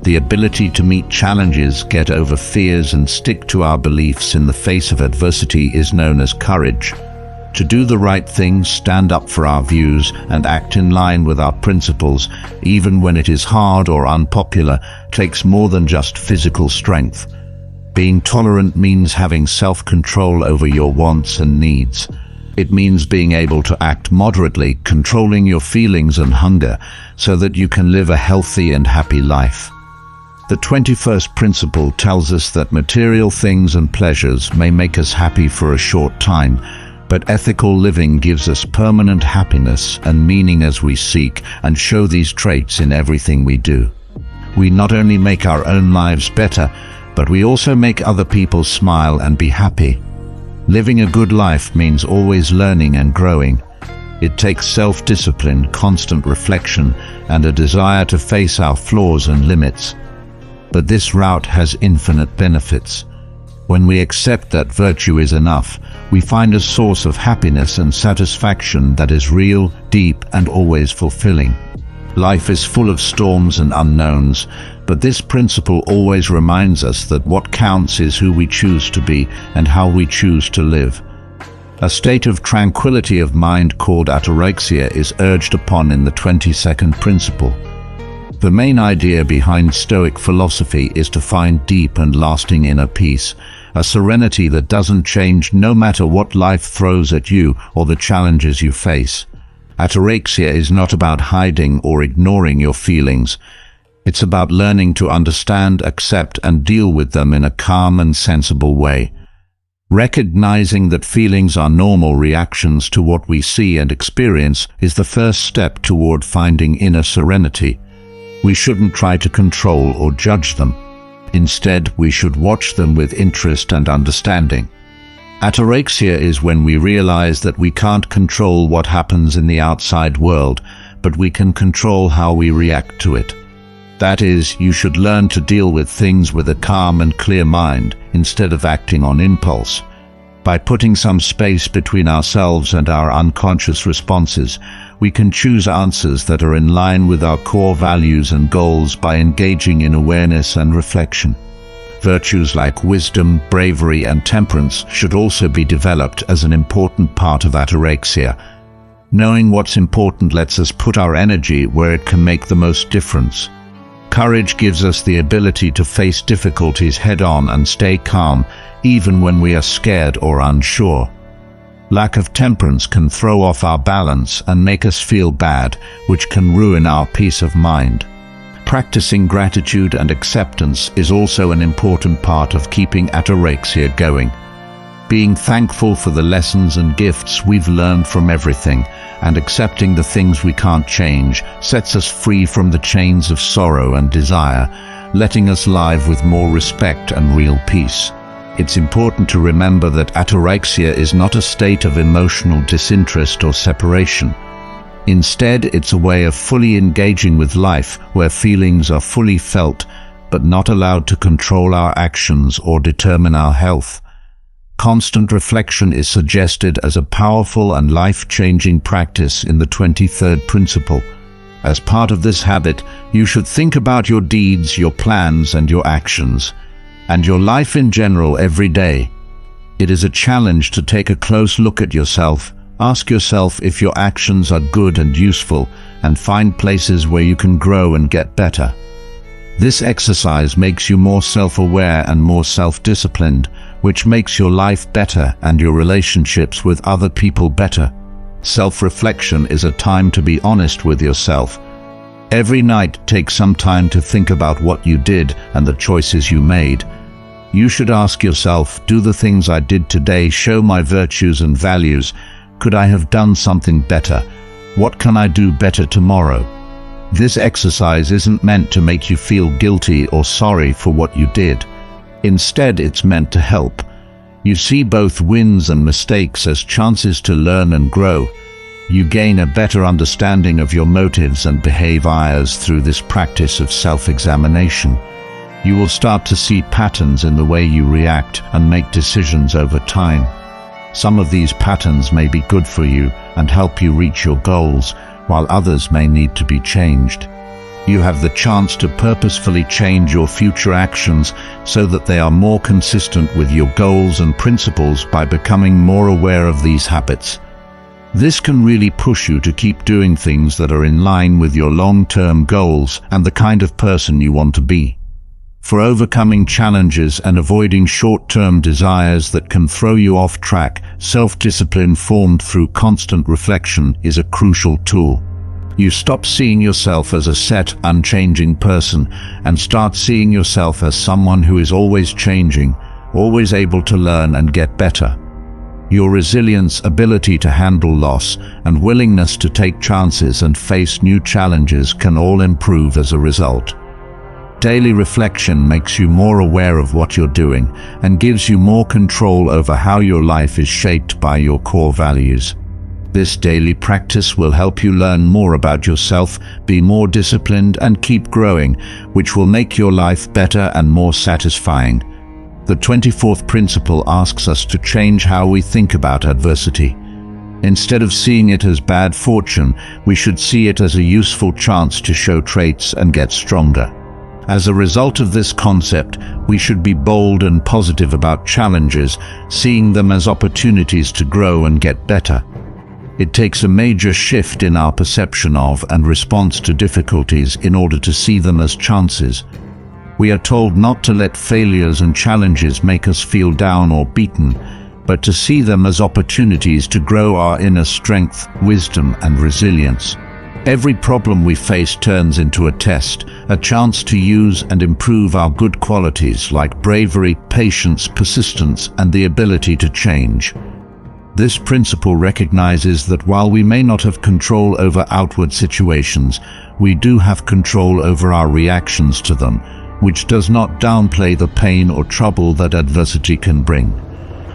The ability to meet challenges, get over fears, and stick to our beliefs in the face of adversity is known as courage. To do the right things, stand up for our views, and act in line with our principles, even when it is hard or unpopular, takes more than just physical strength. Being tolerant means having self-control over your wants and needs. It means being able to act moderately, controlling your feelings and hunger, so that you can live a healthy and happy life. The 21st principle tells us that material things and pleasures may make us happy for a short time, but ethical living gives us permanent happiness and meaning as we seek and show these traits in everything we do. We not only make our own lives better, but we also make other people smile and be happy. Living a good life means always learning and growing. It takes self-discipline, constant reflection, and a desire to face our flaws and limits. But this route has infinite benefits. When we accept that virtue is enough, we find a source of happiness and satisfaction that is real, deep, and always fulfilling. Life is full of storms and unknowns, but this principle always reminds us that what counts is who we choose to be and how we choose to live. A state of tranquility of mind called Ataraxia is urged upon in the 22nd principle. The main idea behind Stoic philosophy is to find deep and lasting inner peace, a serenity that doesn't change no matter what life throws at you or the challenges you face. Ataraxia is not about hiding or ignoring your feelings. It's about learning to understand, accept, and deal with them in a calm and sensible way. Recognizing that feelings are normal reactions to what we see and experience is the first step toward finding inner serenity. We shouldn't try to control or judge them. Instead, we should watch them with interest and understanding. Ataraxia is when we realize that we can't control what happens in the outside world, but we can control how we react to it. That is, you should learn to deal with things with a calm and clear mind, instead of acting on impulse. By putting some space between ourselves and our unconscious responses, we can choose answers that are in line with our core values and goals by engaging in awareness and reflection. Virtues like wisdom, bravery, and temperance should also be developed as an important part of Ataraxia. Knowing what's important lets us put our energy where it can make the most difference. Courage gives us the ability to face difficulties head-on and stay calm, even when we are scared or unsure. Lack of temperance can throw off our balance and make us feel bad, which can ruin our peace of mind. Practicing gratitude and acceptance is also an important part of keeping Ataraxia going. Being thankful for the lessons and gifts we've learned from everything, and accepting the things we can't change, sets us free from the chains of sorrow and desire, letting us live with more respect and real peace. It's important to remember that Ataraxia is not a state of emotional disinterest or separation. Instead, it's a way of fully engaging with life, where feelings are fully felt, but not allowed to control our actions or determine our health. Constant reflection is suggested as a powerful and life-changing practice in the 23rd principle. As part of this habit, you should think about your deeds, your plans, and your actions, and your life in general every day. It is a challenge to take a close look at yourself. Ask yourself if your actions are good and useful, and find places where you can grow and get better. This exercise makes you more self-aware and more self-disciplined, which makes your life better and your relationships with other people better. Self-reflection is a time to be honest with yourself. Every night, take some time to think about what you did and the choices you made. You should ask yourself, do the things I did today show my virtues and values? Could I have done something better? What can I do better tomorrow? This exercise isn't meant to make you feel guilty or sorry for what you did. Instead, it's meant to help. You see both wins and mistakes as chances to learn and grow. You gain a better understanding of your motives and behaviors through this practice of self-examination. You will start to see patterns in the way you react and make decisions over time. Some of these patterns may be good for you and help you reach your goals, while others may need to be changed. You have the chance to purposefully change your future actions so that they are more consistent with your goals and principles by becoming more aware of these habits. This can really push you to keep doing things that are in line with your long-term goals and the kind of person you want to be. For overcoming challenges and avoiding short-term desires that can throw you off track, self-discipline formed through constant reflection is a crucial tool. You stop seeing yourself as a set, unchanging person and start seeing yourself as someone who is always changing, always able to learn and get better. Your resilience, ability to handle loss, and willingness to take chances and face new challenges can all improve as a result. Daily reflection makes you more aware of what you're doing and gives you more control over how your life is shaped by your core values. This daily practice will help you learn more about yourself, be more disciplined, and keep growing, which will make your life better and more satisfying. The 24th principle asks us to change how we think about adversity. Instead of seeing it as bad fortune, we should see it as a useful chance to show traits and get stronger. As a result of this concept, we should be bold and positive about challenges, seeing them as opportunities to grow and get better. It takes a major shift in our perception of and response to difficulties in order to see them as chances. We are told not to let failures and challenges make us feel down or beaten, but to see them as opportunities to grow our inner strength, wisdom, and resilience. Every problem we face turns into a test, a chance to use and improve our good qualities like bravery, patience, persistence, and the ability to change. This principle recognizes that while we may not have control over outward situations, we do have control over our reactions to them, which does not downplay the pain or trouble that adversity can bring.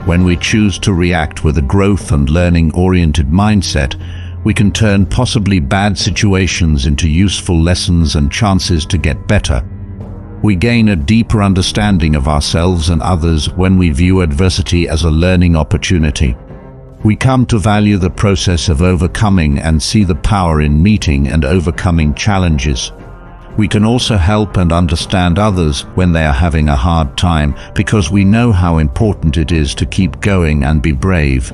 When we choose to react with a growth and learning-oriented mindset, we can turn possibly bad situations into useful lessons and chances to get better. We gain a deeper understanding of ourselves and others when we view adversity as a learning opportunity. We come to value the process of overcoming and see the power in meeting and overcoming challenges. We can also help and understand others when they are having a hard time because we know how important it is to keep going and be brave.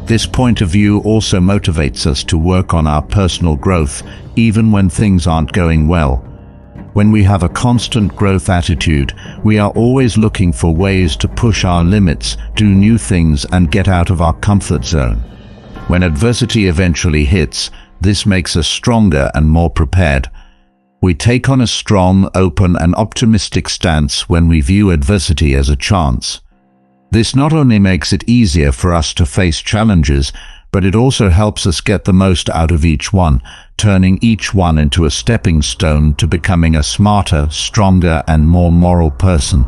This point of view also motivates us to work on our personal growth, even when things aren't going well. When we have a constant growth attitude, we are always looking for ways to push our limits, do new things, and get out of our comfort zone. When adversity eventually hits, this makes us stronger and more prepared. We take on a strong, open, and optimistic stance when we view adversity as a chance. This not only makes it easier for us to face challenges, but it also helps us get the most out of each one, turning each one into a stepping stone to becoming a smarter, stronger, and more moral person.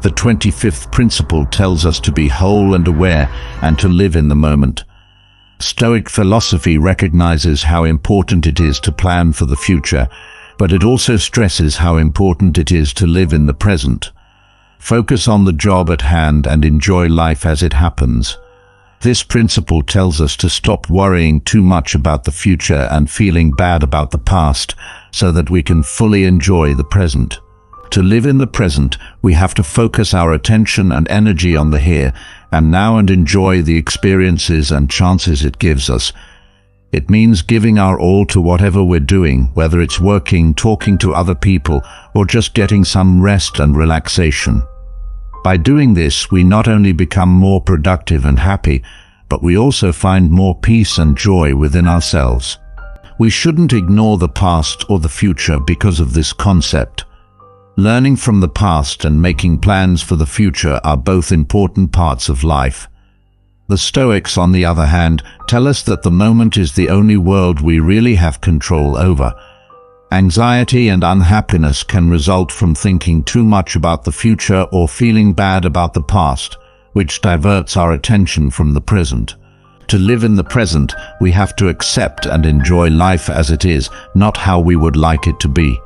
The 25th principle tells us to be whole and aware and to live in the moment. Stoic philosophy recognizes how important it is to plan for the future, but it also stresses how important it is to live in the present. Focus on the job at hand and enjoy life as it happens. This principle tells us to stop worrying too much about the future and feeling bad about the past so that we can fully enjoy the present. To live in the present, we have to focus our attention and energy on the here and now and enjoy the experiences and chances it gives us. It means giving our all to whatever we're doing, whether it's working, talking to other people, or just getting some rest and relaxation. By doing this, we not only become more productive and happy, but we also find more peace and joy within ourselves. We shouldn't ignore the past or the future because of this concept. Learning from the past and making plans for the future are both important parts of life. The Stoics, on the other hand, tell us that the moment is the only world we really have control over. Anxiety and unhappiness can result from thinking too much about the future or feeling bad about the past, which diverts our attention from the present. To live in the present, we have to accept and enjoy life as it is, not how we would like it to be.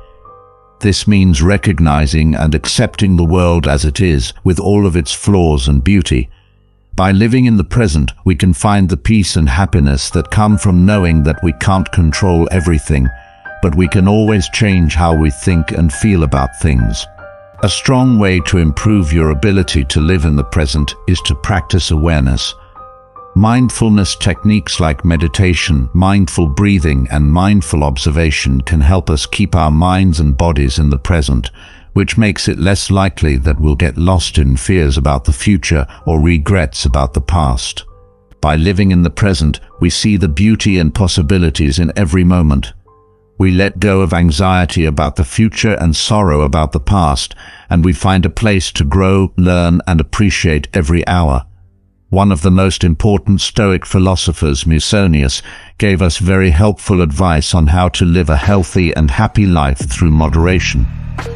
This means recognizing and accepting the world as it is, with all of its flaws and beauty. By living in the present, we can find the peace and happiness that come from knowing that we can't control everything, but we can always change how we think and feel about things. A strong way to improve your ability to live in the present is to practice awareness. Mindfulness techniques like meditation, mindful breathing, and mindful observation can help us keep our minds and bodies in the present, which makes it less likely that we'll get lost in fears about the future or regrets about the past. By living in the present, we see the beauty and possibilities in every moment. We let go of anxiety about the future and sorrow about the past, and we find a place to grow, learn, and appreciate every hour. One of the most important Stoic philosophers, Aurelius, gave us very helpful advice on how to live a healthy and happy life through moderation.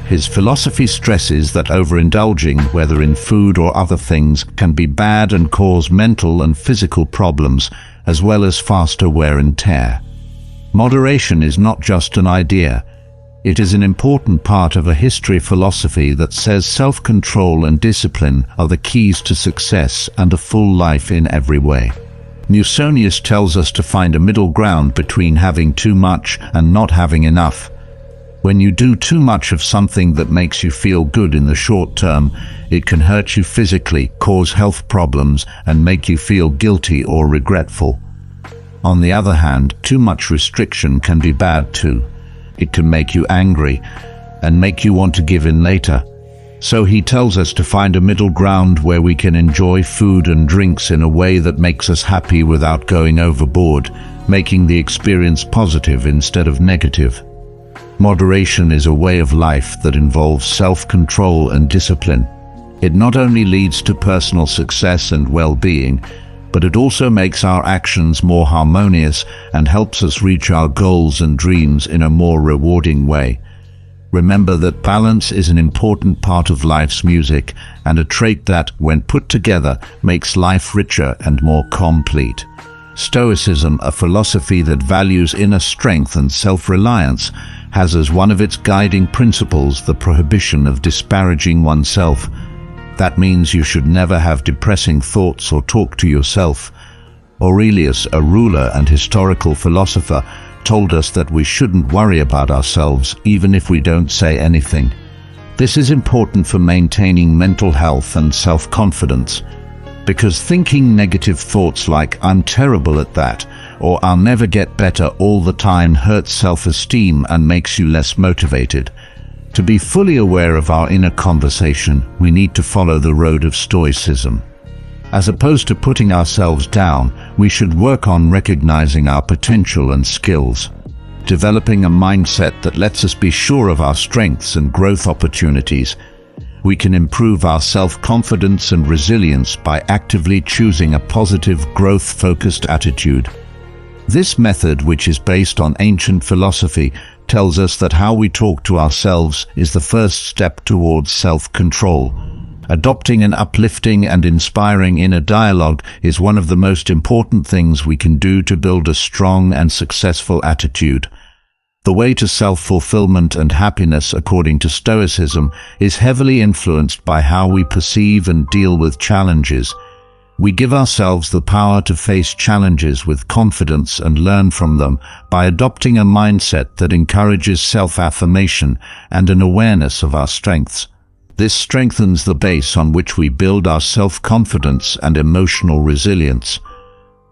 His philosophy stresses that overindulging, whether in food or other things, can be bad and cause mental and physical problems, as well as faster wear and tear. Moderation is not just an idea. It is an important part of a history philosophy that says self-control and discipline are the keys to success and a full life in every way. Aurelius tells us to find a middle ground between having too much and not having enough. When you do too much of something that makes you feel good in the short term, it can hurt you physically, cause health problems, and make you feel guilty or regretful. On the other hand, too much restriction can be bad too. It can make you angry and make you want to give in later. So he tells us to find a middle ground where we can enjoy food and drinks in a way that makes us happy without going overboard, making the experience positive instead of negative. Moderation is a way of life that involves self-control and discipline. It not only leads to personal success and well-being, but it also makes our actions more harmonious and helps us reach our goals and dreams in a more rewarding way. Remember that balance is an important part of life's music and a trait that, when put together, makes life richer and more complete. Stoicism, a philosophy that values inner strength and self-reliance, has as one of its guiding principles the prohibition of disparaging oneself. That means you should never have depressing thoughts or talk to yourself. Aurelius, a ruler and historical philosopher, told us that we shouldn't worry about ourselves even if we don't say anything. This is important for maintaining mental health and self-confidence, because thinking negative thoughts like "I'm terrible at that" or "I'll never get better" all the time hurts self-esteem and makes you less motivated. To be fully aware of our inner conversation, we need to follow the road of Stoicism. As opposed to putting ourselves down, we should work on recognizing our potential and skills, developing a mindset that lets us be sure of our strengths and growth opportunities. We can improve our self-confidence and resilience by actively choosing a positive, growth-focused attitude. This method, which is based on ancient philosophy, tells us that how we talk to ourselves is the first step towards self-control. Adopting an uplifting and inspiring inner dialogue is one of the most important things we can do to build a strong and successful attitude. The way to self-fulfillment and happiness, according to Stoicism, is heavily influenced by how we perceive and deal with challenges. We give ourselves the power to face challenges with confidence and learn from them by adopting a mindset that encourages self-affirmation and an awareness of our strengths. This strengthens the base on which we build our self-confidence and emotional resilience.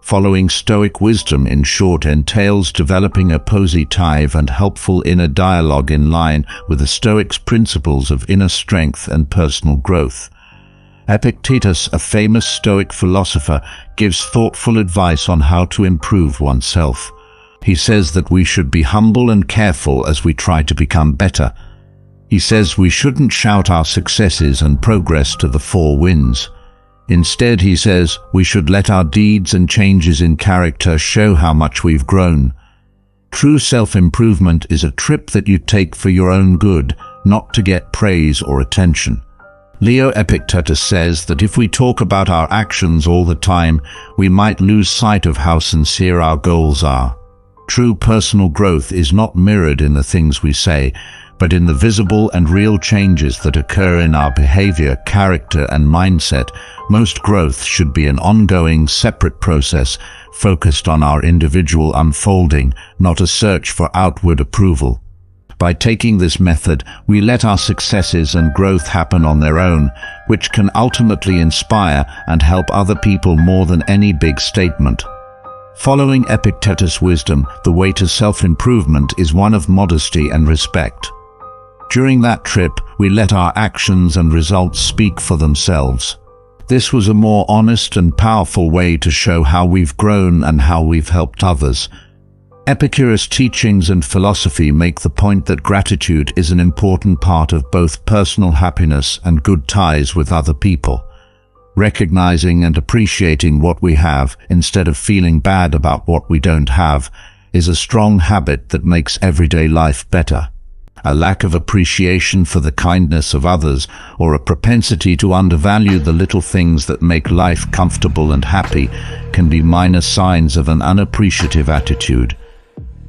Following Stoic wisdom, in short, entails developing a positive and helpful inner dialogue in line with the Stoics' principles of inner strength and personal growth. Epictetus, a famous Stoic philosopher, gives thoughtful advice on how to improve oneself. He says that we should be humble and careful as we try to become better. He says we shouldn't shout our successes and progress to the four winds. Instead, he says we should let our deeds and changes in character show how much we've grown. True self-improvement is a trip that you take for your own good, not to get praise or attention. Leo Epictetus says that if we talk about our actions all the time, we might lose sight of how sincere our goals are. True personal growth is not mirrored in the things we say, but in the visible and real changes that occur in our behavior, character, and mindset. Most growth should be an ongoing, separate process focused on our individual unfolding, not a search for outward approval. By taking this method, we let our successes and growth happen on their own, which can ultimately inspire and help other people more than any big statement. Following Epictetus' wisdom, the way to self-improvement is one of modesty and respect. During that trip, we let our actions and results speak for themselves. This was a more honest and powerful way to show how we've grown and how we've helped others. Epicurus' teachings and philosophy make the point that gratitude is an important part of both personal happiness and good ties with other people. Recognizing and appreciating what we have instead of feeling bad about what we don't have is a strong habit that makes everyday life better. A lack of appreciation for the kindness of others, or a propensity to undervalue the little things that make life comfortable and happy, can be minor signs of an unappreciative attitude.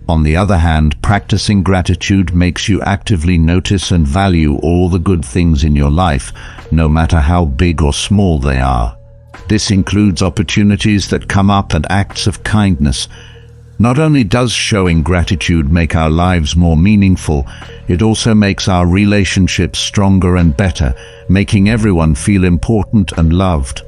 On the other hand, practicing gratitude makes you actively notice and value all the good things in your life, no matter how big or small they are. This includes opportunities that come up and acts of kindness. Not only does showing gratitude make our lives more meaningful, it also makes our relationships stronger and better, making everyone feel important and loved.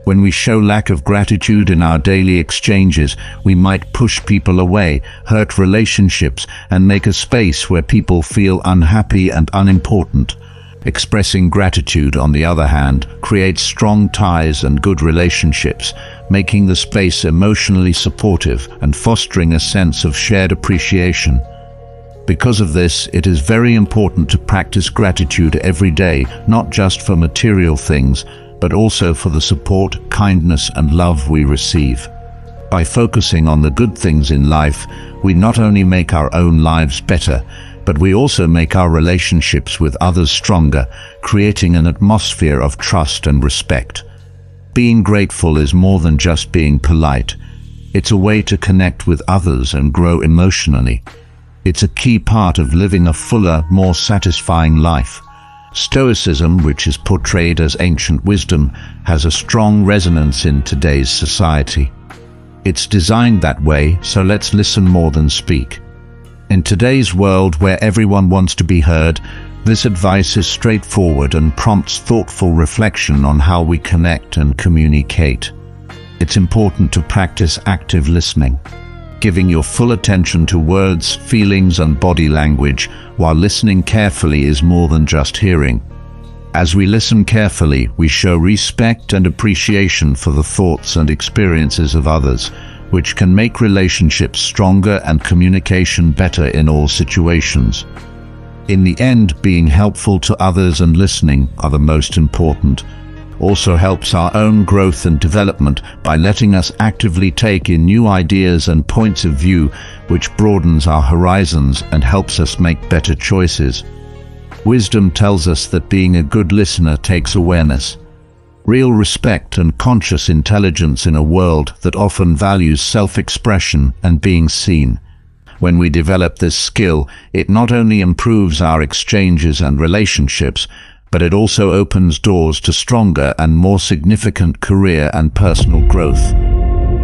When we show lack of gratitude in our daily exchanges, we might push people away, hurt relationships, and make a space where people feel unhappy and unimportant. Expressing gratitude, on the other hand, creates strong ties and good relationships, making the space emotionally supportive and fostering a sense of shared appreciation. Because of this, it is very important to practice gratitude every day, not just for material things, but also for the support, kindness, and love we receive. By focusing on the good things in life, we not only make our own lives better, but we also make our relationships with others stronger, creating an atmosphere of trust and respect. Being grateful is more than just being polite. It's a way to connect with others and grow emotionally. It's a key part of living a fuller, more satisfying life. Stoicism, which is portrayed as ancient wisdom, has a strong resonance in today's society. It's designed that way, so let's listen more than speak. In today's world where everyone wants to be heard, this advice is straightforward and prompts thoughtful reflection on how we connect and communicate. It's important to practice active listening, giving your full attention to words, feelings, and body language, while listening carefully is more than just hearing. As we listen carefully, we show respect and appreciation for the thoughts and experiences of others, which can make relationships stronger and communication better in all situations. In the end, being helpful to others and listening are the most important. Also helps our own growth and development by letting us actively take in new ideas and points of view, which broadens our horizons and helps us make better choices. Wisdom tells us that being a good listener takes awareness, real respect, and conscious intelligence in a world that often values self-expression and being seen. When we develop this skill, it not only improves our exchanges and relationships, but it also opens doors to stronger and more significant career and personal growth.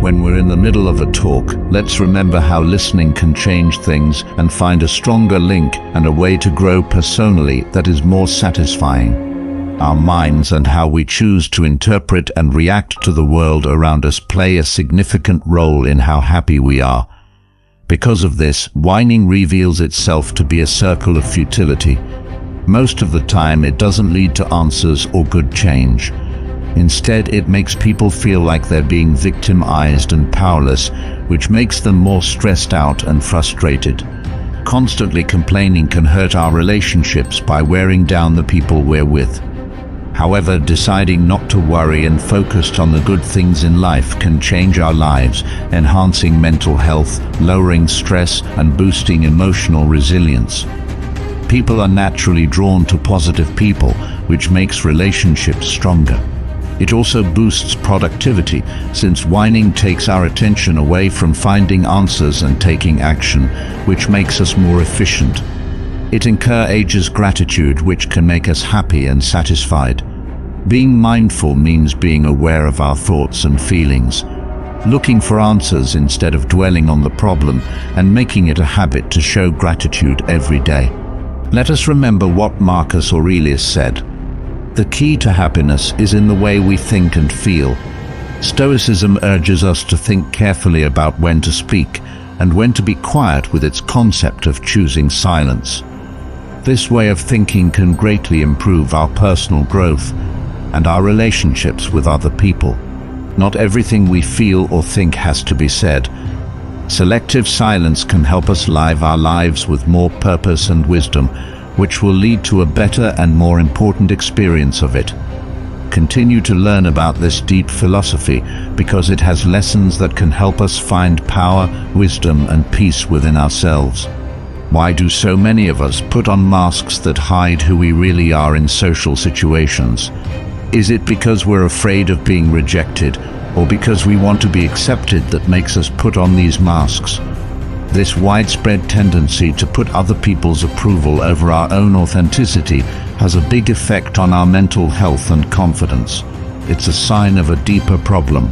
When we're in the middle of a talk, let's remember how listening can change things and find a stronger link and a way to grow personally that is more satisfying. Our minds and how we choose to interpret and react to the world around us play a significant role in how happy we are. Because of this, whining reveals itself to be a circle of futility. Most of the time, it doesn't lead to answers or good change. Instead, it makes people feel like they're being victimized and powerless, which makes them more stressed out and frustrated. Constantly complaining can hurt our relationships by wearing down the people we're with. However, deciding not to worry and focus on the good things in life can change our lives, enhancing mental health, lowering stress, and boosting emotional resilience. People are naturally drawn to positive people, which makes relationships stronger. It also boosts productivity, since whining takes our attention away from finding answers and taking action, which makes us more efficient. It encourages gratitude, which can make us happy and satisfied. Being mindful means being aware of our thoughts and feelings, looking for answers instead of dwelling on the problem, and making it a habit to show gratitude every day. Let us remember what Marcus Aurelius said: "The key to happiness is in the way we think and feel." Stoicism urges us to think carefully about when to speak and when to be quiet, with its concept of choosing silence. This way of thinking can greatly improve our personal growth and our relationships with other people. Not everything we feel or think has to be said. Selective silence can help us live our lives with more purpose and wisdom, which will lead to a better and more important experience of it. Continue to learn about this deep philosophy, because it has lessons that can help us find power, wisdom, and peace within ourselves. Why do so many of us put on masks that hide who we really are in social situations? Is it because we're afraid of being rejected, or because we want to be accepted, that makes us put on these masks? This widespread tendency to put other people's approval over our own authenticity has a big effect on our mental health and confidence. It's a sign of a deeper problem.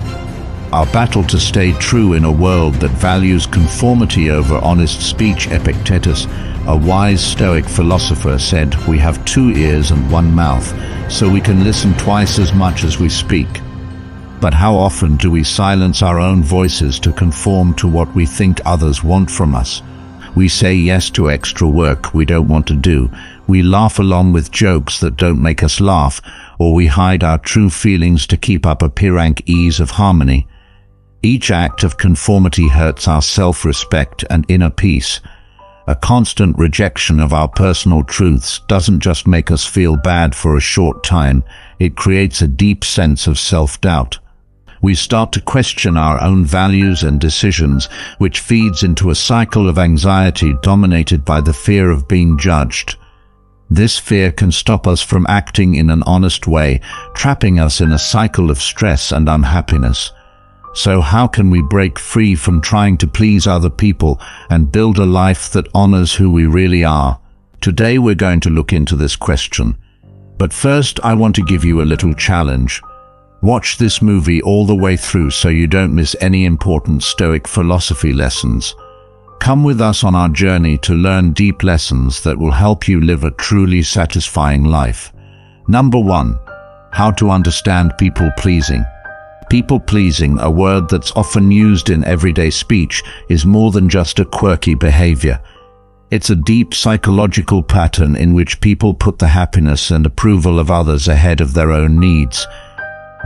Our battle to stay true in a world that values conformity over honest speech. Epictetus, a wise Stoic philosopher, said, "We have 2 ears and 1 mouth, so we can listen twice as much as we speak." But how often do we silence our own voices to conform to what we think others want from us? We say yes to extra work we don't want to do, we laugh along with jokes that don't make us laugh, or we hide our true feelings to keep up apparent ease of harmony. Each act of conformity hurts our self-respect and inner peace. A constant rejection of our personal truths doesn't just make us feel bad for a short time, it creates a deep sense of self-doubt. We start to question our own values and decisions, which feeds into a cycle of anxiety dominated by the fear of being judged. This fear can stop us from acting in an honest way, trapping us in a cycle of stress and unhappiness. So how can we break free from trying to please other people and build a life that honors who we really are? Today we're going to look into this question. But first, I want to give you a little challenge. Watch this movie all the way through so you don't miss any important Stoic philosophy lessons. Come with us on our journey to learn deep lessons that will help you live a truly satisfying life. Number 1. How to understand people-pleasing. People-pleasing, a word that's often used in everyday speech, is more than just a quirky behavior. It's a deep psychological pattern in which people put the happiness and approval of others ahead of their own needs.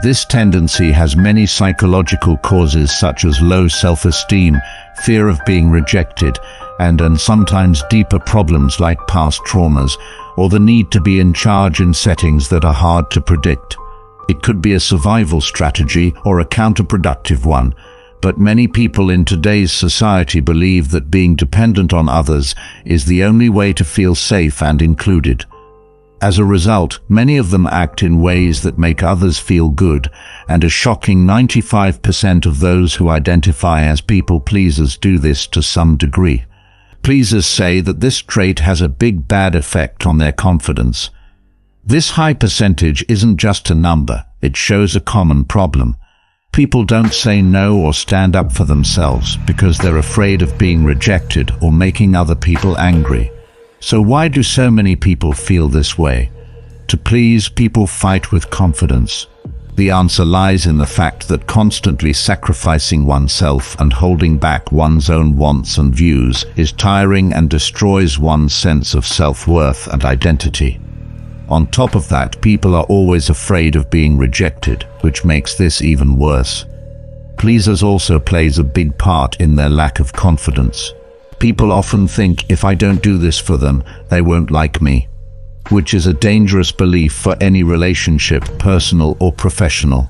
This tendency has many psychological causes, such as low self-esteem, fear of being rejected, and sometimes deeper problems like past traumas, or the need to be in charge in settings that are hard to predict. It could be a survival strategy or a counterproductive one, but many people in today's society believe that being dependent on others is the only way to feel safe and included. As a result, many of them act in ways that make others feel good, and a shocking 95% of those who identify as people pleasers do this to some degree. Pleasers say that this trait has a big bad effect on their confidence. This high percentage isn't just a number, it shows a common problem. People don't say no or stand up for themselves because they're afraid of being rejected or making other people angry. So why do so many people feel this way? To please, people fight with confidence. The answer lies in the fact that constantly sacrificing oneself and holding back one's own wants and views is tiring and destroys one's sense of self-worth and identity. On top of that, people are always afraid of being rejected, which makes this even worse. Pleasers also plays a big part in their lack of confidence. People often think if I don't do this for them, they won't like me, which is a dangerous belief for any relationship, personal or professional.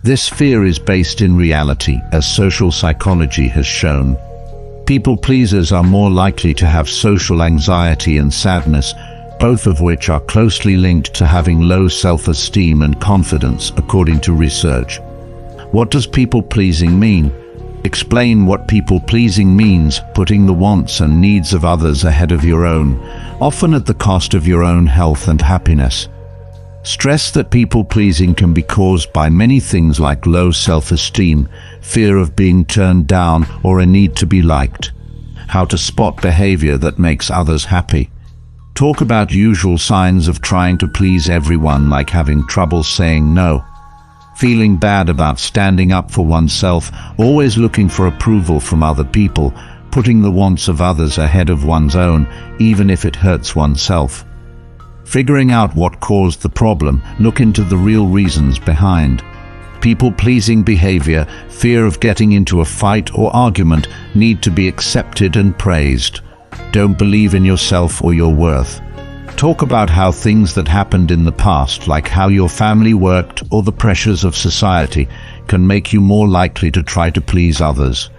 This fear is based in reality, as social psychology has shown. People pleasers are more likely to have social anxiety and sadness, both of which are closely linked to having low self-esteem and confidence, according to research. What does people-pleasing mean? Explain what people-pleasing means: putting the wants and needs of others ahead of your own, often at the cost of your own health and happiness. Stress that people-pleasing can be caused by many things like low self-esteem, fear of being turned down, or a need to be liked. How to spot behavior that makes others happy. Talk about usual signs of trying to please everyone, like having trouble saying no, feeling bad about standing up for oneself, always looking for approval from other people, putting the wants of others ahead of one's own, even if it hurts oneself. Figuring out what caused the problem, look into the real reasons behind. People-pleasing behavior, fear of getting into a fight or argument, need to be accepted and praised. Don't believe in yourself or your worth. Talk about how things that happened in the past, like how your family worked or the pressures of society, can make you more likely to try to please others.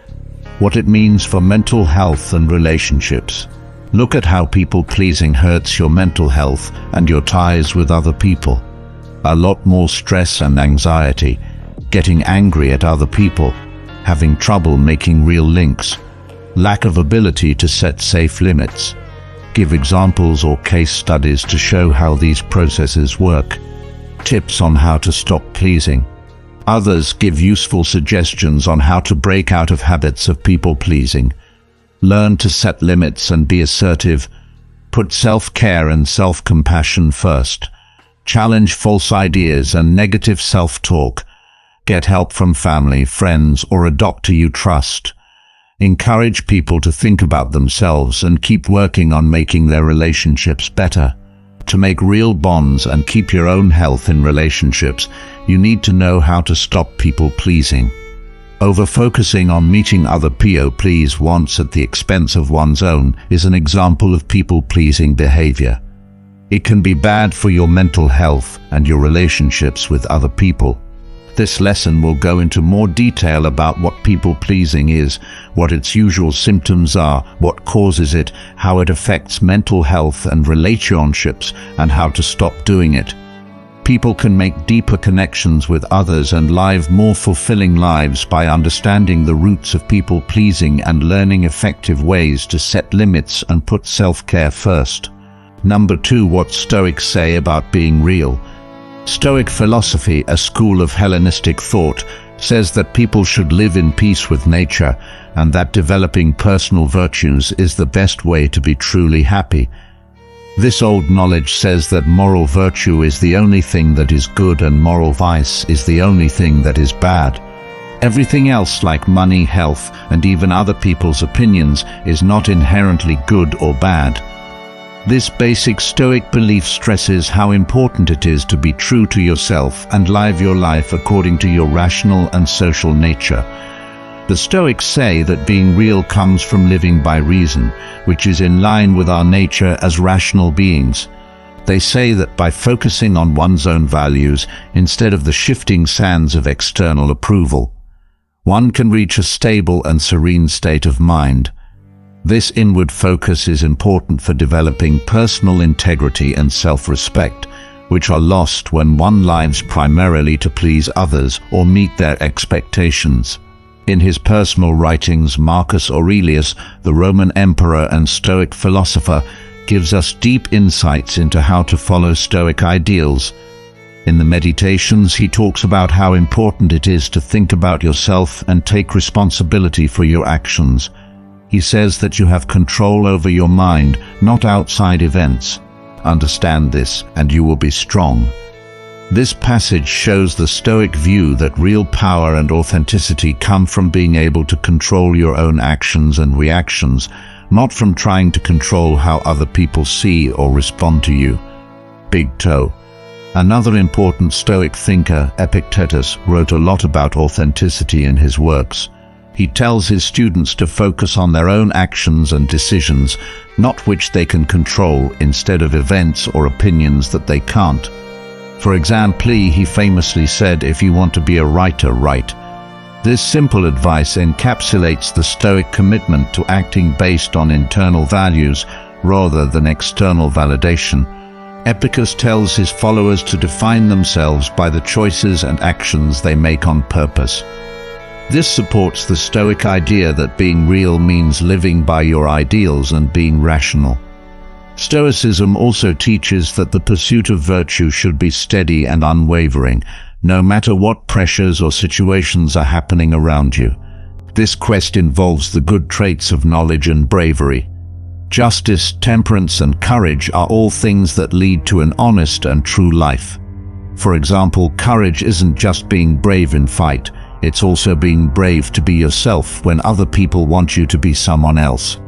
What it means for mental health and relationships. Look at how people-pleasing hurts your mental health and your ties with other people. A lot more stress and anxiety, getting angry at other people, having trouble making real links, lack of ability to set safe limits. Give examples or case studies to show how these processes work. Tips on how to stop pleasing. Others give useful suggestions on how to break out of habits of people-pleasing. Learn to set limits and be assertive. Put self-care and self-compassion first. Challenge false ideas and negative self-talk. Get help from family, friends, or a doctor you trust. Encourage people to think about themselves and keep working on making their relationships better. To make real bonds and keep your own health in relationships, you need to know how to stop people-pleasing. Over-focusing on meeting other people-please wants at the expense of one's own is an example of people-pleasing behavior. It can be bad for your mental health and your relationships with other people. This lesson will go into more detail about what people-pleasing is, what its usual symptoms are, what causes it, how it affects mental health and relationships, and how to stop doing it. People can make deeper connections with others and live more fulfilling lives by understanding the roots of people-pleasing and learning effective ways to set limits and put self-care first. Number 2. What Stoics say about being real. Stoic philosophy, a school of Hellenistic thought, says that people should live in peace with nature and that developing personal virtues is the best way to be truly happy. This old knowledge says that moral virtue is the only thing that is good and moral vice is the only thing that is bad. Everything else, like money, health, and even other people's opinions, is not inherently good or bad. This basic Stoic belief stresses how important it is to be true to yourself and live your life according to your rational and social nature. The Stoics say that being real comes from living by reason, which is in line with our nature as rational beings. They say that by focusing on one's own values instead of the shifting sands of external approval, one can reach a stable and serene state of mind. This inward focus is important for developing personal integrity and self-respect, which are lost when one lives primarily to please others or meet their expectations. In his personal writings, Marcus Aurelius, the Roman emperor and Stoic philosopher, gives us deep insights into how to follow Stoic ideals. In the Meditations, he talks about how important it is to think about yourself and take responsibility for your actions. He says that you have control over your mind, not outside events. Understand this, and you will be strong. This passage shows the Stoic view that real power and authenticity come from being able to control your own actions and reactions, not from trying to control how other people see or respond to you. Big toe. Another important Stoic thinker, Epictetus, wrote a lot about authenticity in his works. He tells his students to focus on their own actions and decisions, not which they can control, instead of events or opinions that they can't. For example, he famously said, "If you want to be a writer, write." This simple advice encapsulates the Stoic commitment to acting based on internal values rather than external validation. Epictetus tells his followers to define themselves by the choices and actions they make on purpose. This supports the Stoic idea that being real means living by your ideals and being rational. Stoicism also teaches that the pursuit of virtue should be steady and unwavering, no matter what pressures or situations are happening around you. This quest involves the good traits of knowledge and bravery. Justice, temperance, and courage are all things that lead to an honest and true life. For example, courage isn't just being brave in fight, it's also being brave to be yourself when other people want you to be someone else.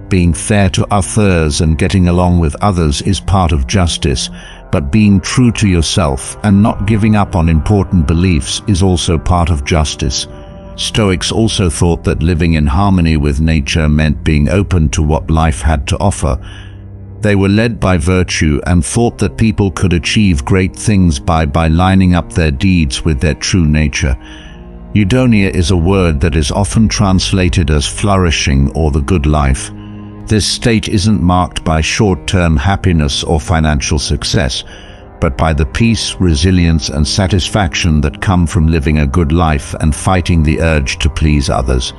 Being fair to others and getting along with others is part of justice, but being true to yourself and not giving up on important beliefs is also part of justice. Stoics also thought that living in harmony with nature meant being open to what life had to offer. They were led by virtue and thought that people could achieve great things by lining up their deeds with their true nature. Eudaimonia is a word that is often translated as flourishing or the good life. This state isn't marked by short-term happiness or financial success, but by the peace, resilience, and satisfaction that come from living a good life and fighting the urge to please others.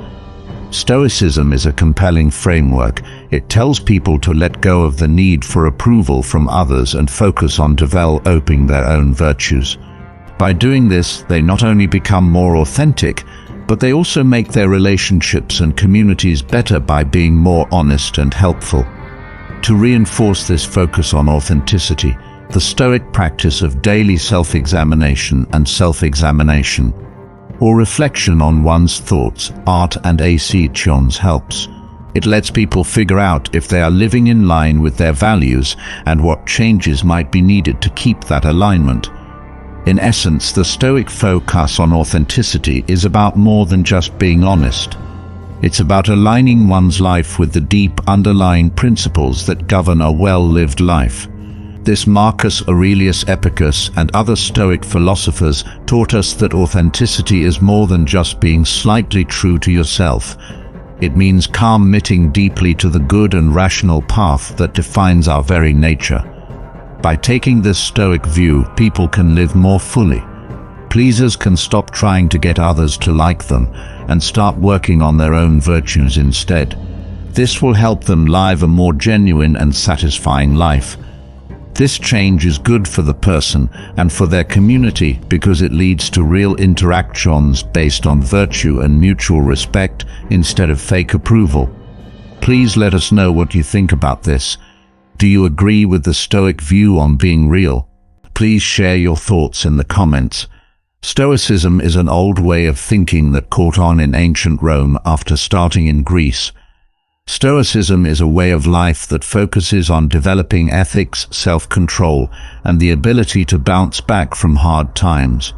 Stoicism is a compelling framework. It tells people to let go of the need for approval from others and focus on developing their own virtues. By doing this, they not only become more authentic, but they also make their relationships and communities better by being more honest and helpful. To reinforce this focus on authenticity, the Stoic practice of daily self-examination and self-examination, or reflection on one's thoughts, art and actions helps. It lets people figure out if they are living in line with their values and what changes might be needed to keep that alignment. In essence, the Stoic focus on authenticity is about more than just being honest. It's about aligning one's life with the deep underlying principles that govern a well-lived life. This Marcus Aurelius Epictetus and other Stoic philosophers taught us that authenticity is more than just being slightly true to yourself. It means committing deeply to the good and rational path that defines our very nature. By taking this Stoic view, people can live more fully. Pleasers can stop trying to get others to like them and start working on their own virtues instead. This will help them live a more genuine and satisfying life. This change is good for the person and for their community because it leads to real interactions based on virtue and mutual respect instead of fake approval. Please let us know what you think about this. Do you agree with the Stoic view on being real? Please share your thoughts in the comments. Stoicism is an old way of thinking that caught on in ancient Rome after starting in Greece. Stoicism is a way of life that focuses on developing ethics, self-control, and the ability to bounce back from hard times.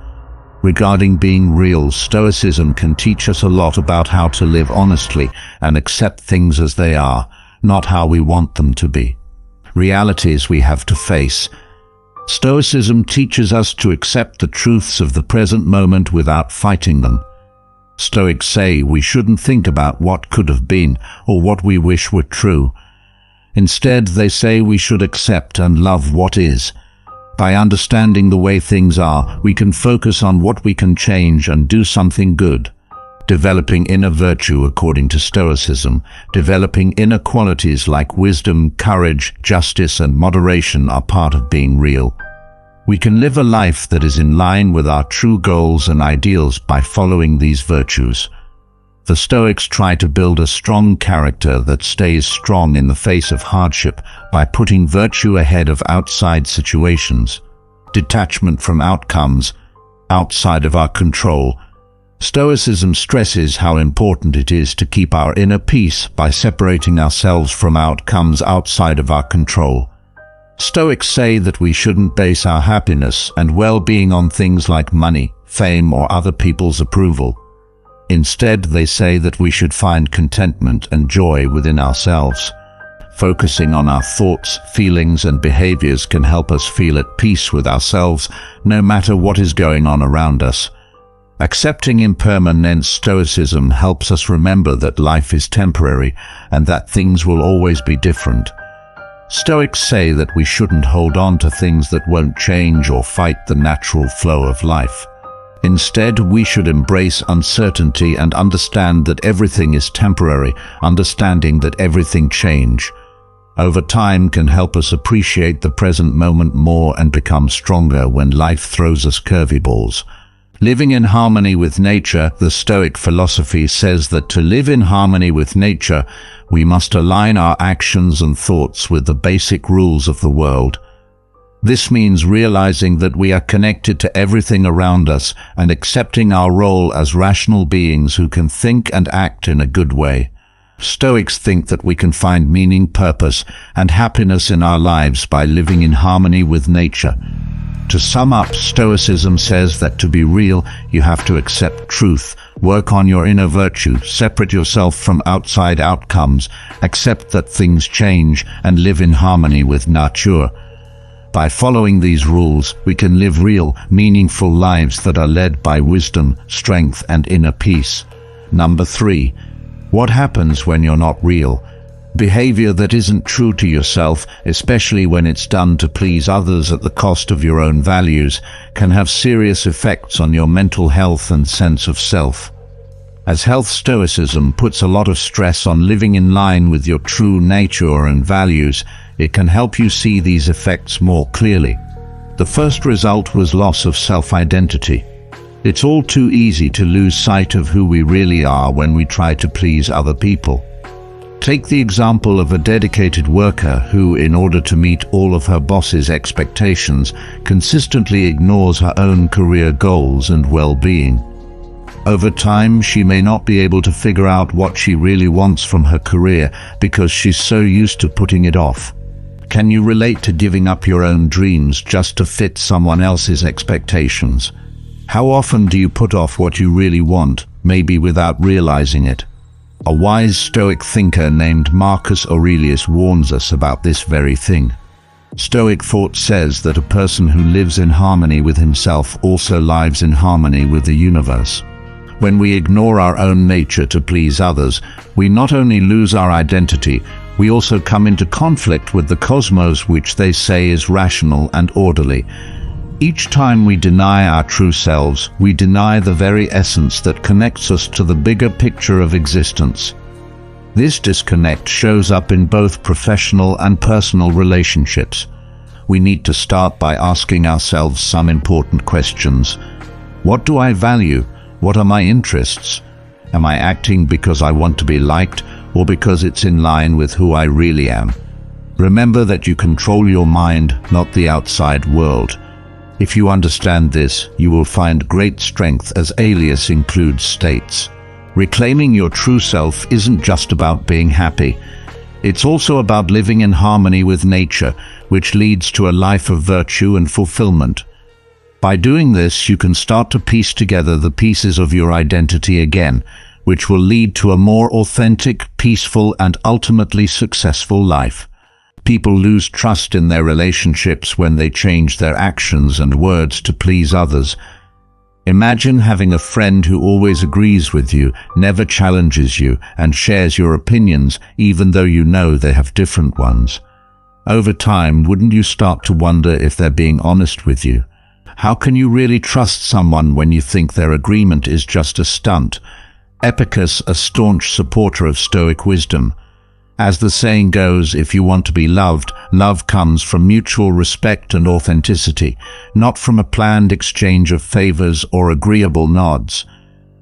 Regarding being real, Stoicism can teach us a lot about how to live honestly and accept things as they are, not how we want them to be. Realities we have to face. Stoicism teaches us to accept the truths of the present moment without fighting them. Stoics say we shouldn't think about what could have been or what we wish were true. Instead, they say we should accept and love what is. By understanding the way things are, we can focus on what we can change and do something good. Developing inner virtue according to Stoicism, developing inner qualities like wisdom, courage, justice, and moderation are part of being real. We can live a life that is in line with our true goals and ideals by following these virtues. The Stoics try to build a strong character that stays strong in the face of hardship by putting virtue ahead of outside situations. Detachment from outcomes outside of our control. Stoicism stresses how important it is to keep our inner peace by separating ourselves from outcomes outside of our control. Stoics say that we shouldn't base our happiness and well-being on things like money, fame, or other people's approval. Instead, they say that we should find contentment and joy within ourselves. Focusing on our thoughts, feelings, and behaviors can help us feel at peace with ourselves, no matter what is going on around us. Accepting impermanence, Stoicism helps us remember that life is temporary and that things will always be different. Stoics say that we shouldn't hold on to things that won't change or fight the natural flow of life. Instead, we should embrace uncertainty and understand that everything is temporary, understanding that everything changes over time can help us appreciate the present moment more and become stronger when life throws us curveballs. Living in harmony with nature, the Stoic philosophy says that to live in harmony with nature, we must align our actions and thoughts with the basic rules of the world. This means realizing that we are connected to everything around us and accepting our role as rational beings who can think and act in a good way. Stoics think that we can find meaning, purpose, and happiness in our lives by living in harmony with nature. To sum up, Stoicism says that to be real, you have to accept truth, work on your inner virtue, separate yourself from outside outcomes, accept that things change, and live in harmony with nature. By following these rules, we can live real, meaningful lives that are led by wisdom, strength, and inner peace. Number 3. What happens when you're not real? Behavior that isn't true to yourself, especially when it's done to please others at the cost of your own values, can have serious effects on your mental health and sense of self. As health, Stoicism puts a lot of stress on living in line with your true nature and values. It can help you see these effects more clearly. The first result was loss of self-identity. It's all too easy to lose sight of who we really are when we try to please other people. Take the example of a dedicated worker who, in order to meet all of her boss's expectations, consistently ignores her own career goals and well-being. Over time, she may not be able to figure out what she really wants from her career because she's so used to putting it off. Can you relate to giving up your own dreams just to fit someone else's expectations? How often do you put off what you really want, maybe without realizing it? A wise Stoic thinker named Marcus Aurelius warns us about this very thing. Stoic thought says that a person who lives in harmony with himself also lives in harmony with the universe. When we ignore our own nature to please others, we not only lose our identity, we also come into conflict with the cosmos, which they say is rational and orderly. Each time we deny our true selves, we deny the very essence that connects us to the bigger picture of existence. This disconnect shows up in both professional and personal relationships. We need to start by asking ourselves some important questions. What do I value? What are my interests? Am I acting because I want to be liked or because it's in line with who I really am? Remember that you control your mind, not the outside world. If you understand this, you will find great strength, as Aurelius states. Reclaiming your true self isn't just about being happy. It's also about living in harmony with nature, which leads to a life of virtue and fulfillment. By doing this, you can start to piece together the pieces of your identity again, which will lead to a more authentic, peaceful, and ultimately successful life. People lose trust in their relationships when they change their actions and words to please others. Imagine having a friend who always agrees with you, never challenges you, and shares your opinions even though you know they have different ones. Over time, wouldn't you start to wonder if they're being honest with you? How can you really trust someone when you think their agreement is just a stunt? Epicurus, a staunch supporter of Stoic wisdom. As the saying goes, if you want to be loved, love comes from mutual respect and authenticity, not from a planned exchange of favors or agreeable nods.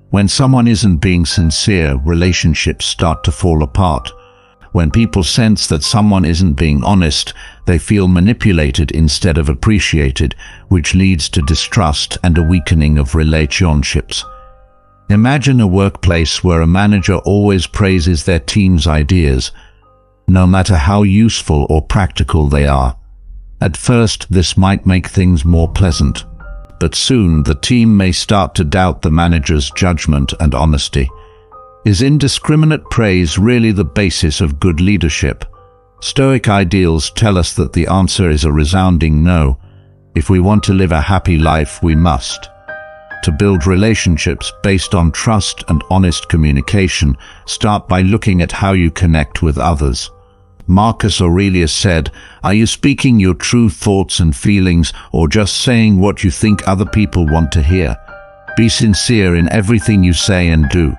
When someone isn't being sincere, relationships start to fall apart. When people sense that someone isn't being honest, they feel manipulated instead of appreciated, which leads to distrust and a weakening of relationships. Imagine a workplace where a manager always praises their team's ideas, no matter how useful or practical they are. At first, this might make things more pleasant. but soon the team may start to doubt the manager's judgment and honesty. Is indiscriminate praise really the basis of good leadership? Stoic ideals tell us that the answer is a resounding no. If we want to live a happy life, we must. To build relationships based on trust and honest communication, start by looking at how you connect with others. Marcus Aurelius said, "Are you speaking your true thoughts and feelings, or just saying what you think other people want to hear? Be sincere in everything you say and do."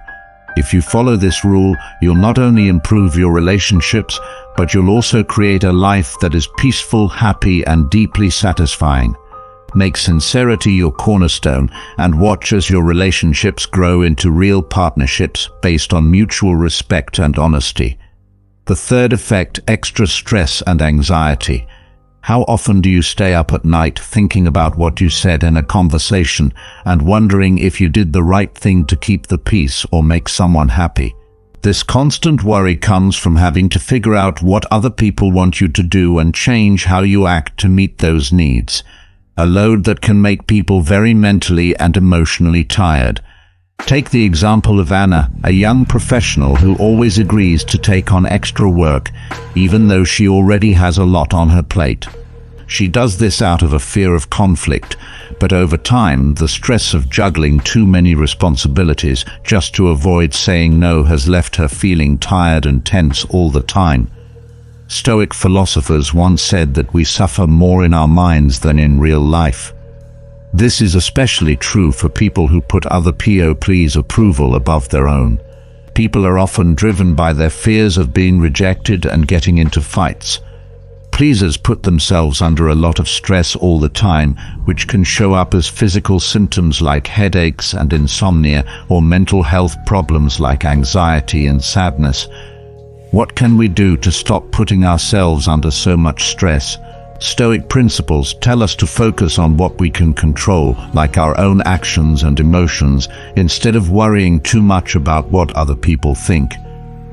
If you follow this rule, you'll not only improve your relationships, but you'll also create a life that is peaceful, happy, and deeply satisfying. Make sincerity your cornerstone and watch as your relationships grow into real partnerships based on mutual respect and honesty. The third effect, extra stress and anxiety. How often do you stay up at night thinking about what you said in a conversation and wondering if you did the right thing to keep the peace or make someone happy? This constant worry comes from having to figure out what other people want you to do and change how you act to meet those needs. A load that can make people very mentally and emotionally tired. Take the example of Anna, a young professional who always agrees to take on extra work, even though she already has a lot on her plate. She does this out of a fear of conflict, but over time, the stress of juggling too many responsibilities just to avoid saying no has left her feeling tired and tense all the time. Stoic philosophers once said that we suffer more in our minds than in real life. This is especially true for people who put other people's approval above their own. People are often driven by their fears of being rejected and getting into fights. Pleasers put themselves under a lot of stress all the time, which can show up as physical symptoms like headaches and insomnia, or mental health problems like anxiety and sadness. What can we do to stop putting ourselves under so much stress? Stoic principles tell us to focus on what we can control, like our own actions and emotions, instead of worrying too much about what other people think.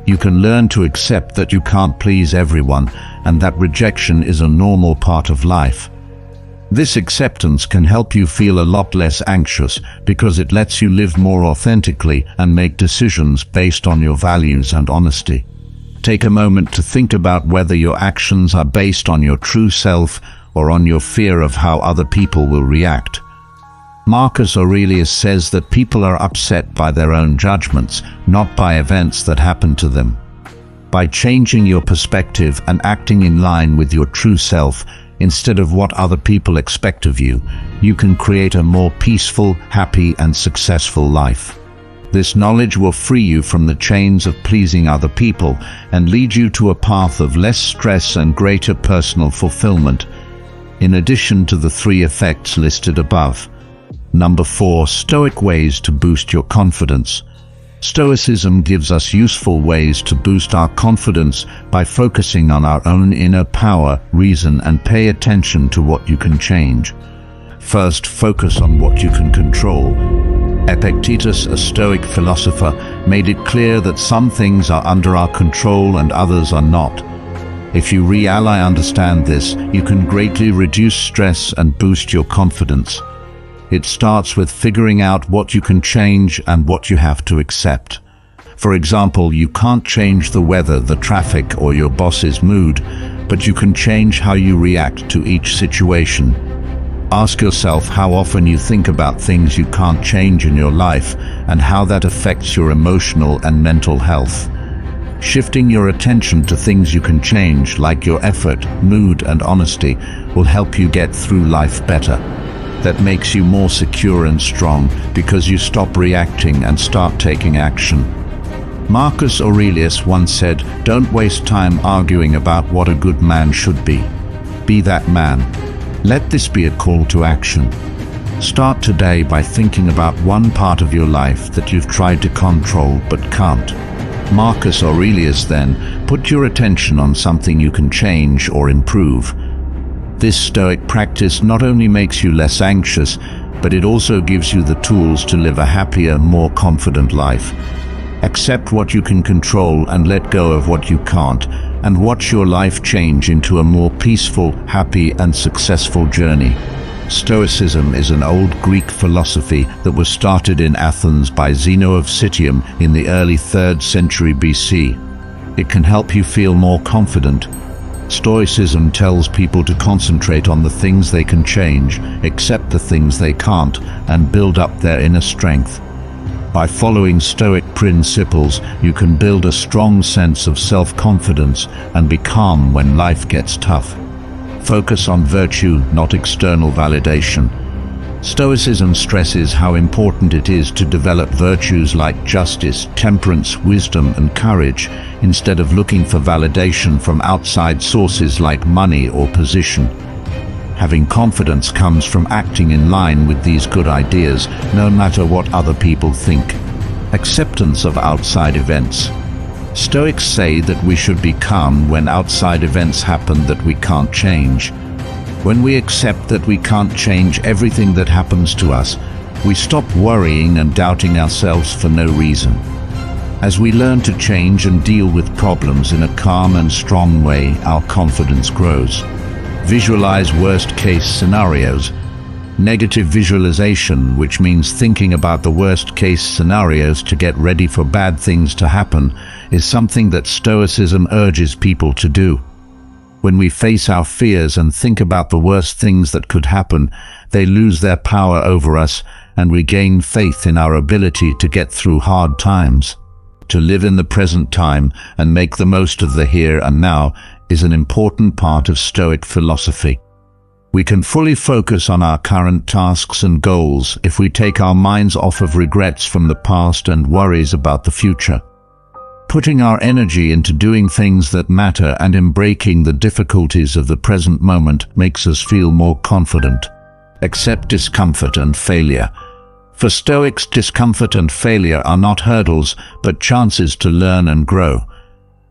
You can learn to accept that you can't please everyone, and that rejection is a normal part of life. This acceptance can help you feel a lot less anxious because it lets you live more authentically and make decisions based on your values and honesty. Take a moment to think about whether your actions are based on your true self or on your fear of how other people will react. Marcus Aurelius says that people are upset by their own judgments, not by events that happen to them. By changing your perspective and acting in line with your true self, instead of what other people expect of you, you can create a more peaceful, happy, and successful life. This knowledge will free you from the chains of pleasing other people and lead you to a path of less stress and greater personal fulfillment, in addition to the 3 effects listed above. Number 4, Stoic ways to boost your confidence. Stoicism gives us useful ways to boost our confidence by focusing on our own inner power, reason, and pay attention to what you can change. First, focus on what you can control. Epictetus, a Stoic philosopher, made it clear that some things are under our control and others are not. If you really understand this, you can greatly reduce stress and boost your confidence. It starts with figuring out what you can change and what you have to accept. For example, you can't change the weather, the traffic, or your boss's mood, but you can change how you react to each situation. Ask yourself how often you think about things you can't change in your life and how that affects your emotional and mental health. Shifting your attention to things you can change, like your effort, mood, and honesty, will help you get through life better. That makes you more secure and strong because you stop reacting and start taking action. Marcus Aurelius once said, "Don't waste time arguing about what a good man should be. Be that man." Let this be a call to action. Start today by thinking about one part of your life that you've tried to control but can't. Marcus Aurelius then, put your attention on something you can change or improve. This Stoic practice not only makes you less anxious, but it also gives you the tools to live a happier, more confident life. Accept what you can control and let go of what you can't, and watch your life change into a more peaceful, happy, and successful journey. Stoicism is an old Greek philosophy that was started in Athens by Zeno of Citium in the early 3rd century BC. It can help you feel more confident. Stoicism tells people to concentrate on the things they can change, accept the things they can't, and build up their inner strength. By following Stoic principles, you can build a strong sense of self-confidence and be calm when life gets tough. Focus on virtue, not external validation. Stoicism stresses how important it is to develop virtues like justice, temperance, wisdom, and courage, instead of looking for validation from outside sources like money or position. Having confidence comes from acting in line with these good ideas, no matter what other people think. Acceptance of outside events. Stoics say that we should be calm when outside events happen that we can't change. When we accept that we can't change everything that happens to us, we stop worrying and doubting ourselves for no reason. As we learn to change and deal with problems in a calm and strong way, our confidence grows. Visualize worst-case scenarios. Negative visualization, which means thinking about the worst-case scenarios to get ready for bad things to happen, is something that Stoicism urges people to do. When we face our fears and think about the worst things that could happen, they lose their power over us and we gain faith in our ability to get through hard times. To live in the present time and make the most of the here and now is an important part of Stoic philosophy. We can fully focus on our current tasks and goals if we take our minds off of regrets from the past and worries about the future. Putting our energy into doing things that matter and embracing the difficulties of the present moment makes us feel more confident. Accept discomfort and failure. For Stoics, discomfort and failure are not hurdles, but chances to learn and grow.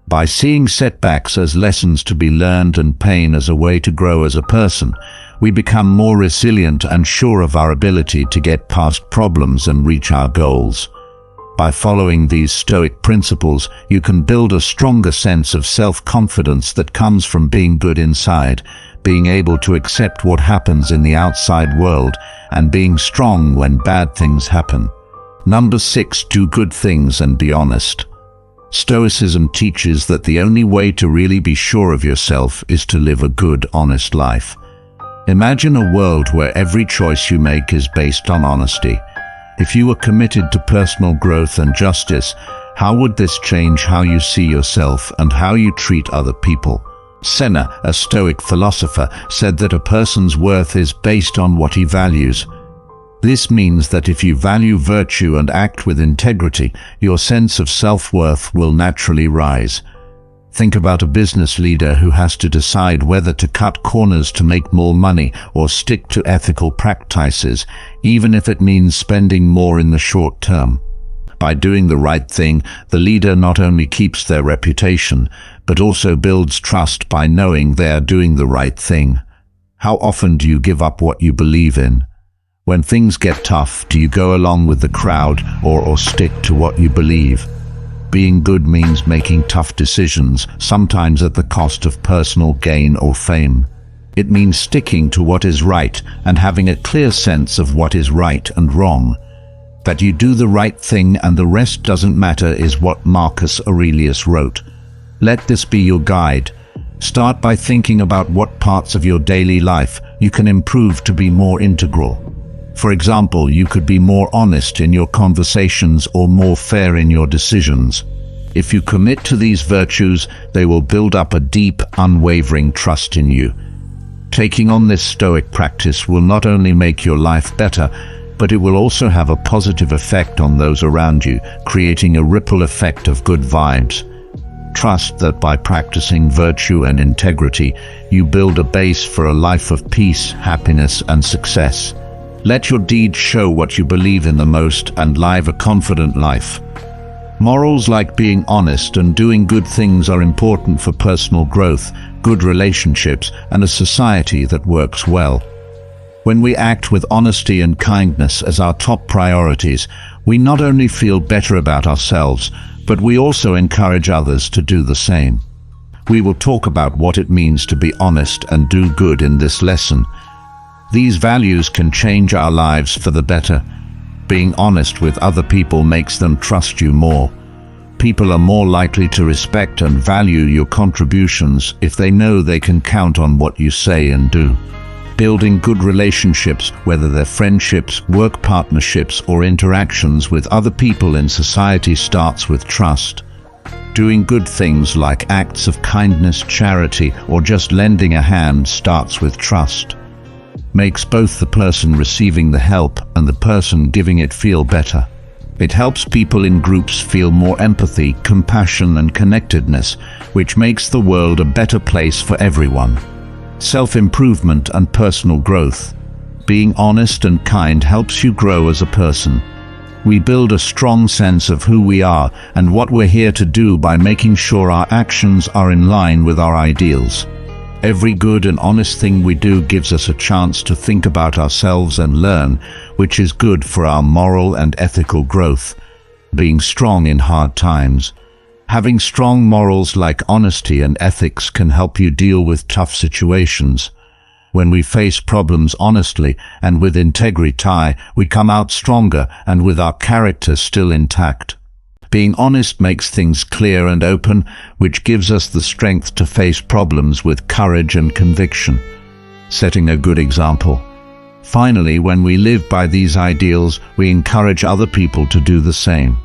By seeing setbacks as lessons to be learned and pain as a way to grow as a person, we become more resilient and sure of our ability to get past problems and reach our goals. By following these Stoic principles, you can build a stronger sense of self-confidence that comes from being good inside, being able to accept what happens in the outside world, and being strong when bad things happen. Number 6, do good things and be honest. Stoicism teaches that the only way to really be sure of yourself is to live a good, honest life. Imagine a world where every choice you make is based on honesty. If you were committed to personal growth and justice, how would this change how you see yourself and how you treat other people? Seneca, a Stoic philosopher, said that a person's worth is based on what he values. This means that if you value virtue and act with integrity, your sense of self-worth will naturally rise. Think about a business leader who has to decide whether to cut corners to make more money or stick to ethical practices, even if it means spending more in the short term. By doing the right thing, the leader not only keeps their reputation, but also builds trust by knowing they are doing the right thing. How often do you give up what you believe in? When things get tough, do you go along with the crowd or stick to what you believe? Being good means making tough decisions, sometimes at the cost of personal gain or fame. It means sticking to what is right and having a clear sense of what is right and wrong. That you do the right thing and the rest doesn't matter is what Marcus Aurelius wrote. Let this be your guide. Start by thinking about what parts of your daily life you can improve to be more integral. For example, you could be more honest in your conversations or more fair in your decisions. If you commit to these virtues, they will build up a deep, unwavering trust in you. Taking on this Stoic practice will not only make your life better, but it will also have a positive effect on those around you, creating a ripple effect of good vibes. Trust that by practicing virtue and integrity, you build a base for a life of peace, happiness, and success. Let your deeds show what you believe in the most and live a confident life. Morals like being honest and doing good things are important for personal growth, good relationships, and a society that works well. When we act with honesty and kindness as our top priorities, we not only feel better about ourselves, but we also encourage others to do the same. We will talk about what it means to be honest and do good in this lesson. These values can change our lives for the better. Being honest with other people makes them trust you more. People are more likely to respect and value your contributions if they know they can count on what you say and do. Building good relationships, whether they're friendships, work partnerships, or interactions with other people in society, starts with trust. Doing good things like acts of kindness, charity, or just lending a hand starts with trust. Makes both the person receiving the help and the person giving it feel better. It helps people in groups feel more empathy, compassion, and connectedness, which makes the world a better place for everyone. Self-improvement and personal growth. Being honest and kind helps you grow as a person. We build a strong sense of who we are and what we're here to do by making sure our actions are in line with our ideals. Every good and honest thing we do gives us a chance to think about ourselves and learn, which is good for our moral and ethical growth. Being strong in hard times. Having strong morals like honesty and ethics can help you deal with tough situations. When we face problems honestly and with integrity, we come out stronger and with our character still intact. Being honest makes things clear and open, which gives us the strength to face problems with courage and conviction. Setting a good example. Finally, when we live by these ideals, we encourage other people to do the same.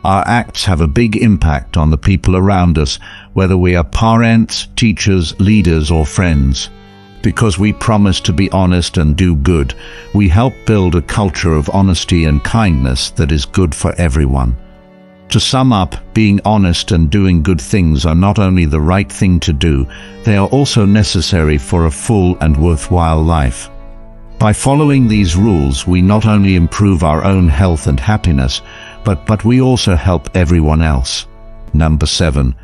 Our acts have a big impact on the people around us, whether we are parents, teachers, leaders, or friends. Because we promise to be honest and do good, we help build a culture of honesty and kindness that is good for everyone. To sum up, being honest and doing good things are not only the right thing to do, they are also necessary for a full and worthwhile life. By following these rules, we not only improve our own health and happiness, but we also help everyone else. Number 7.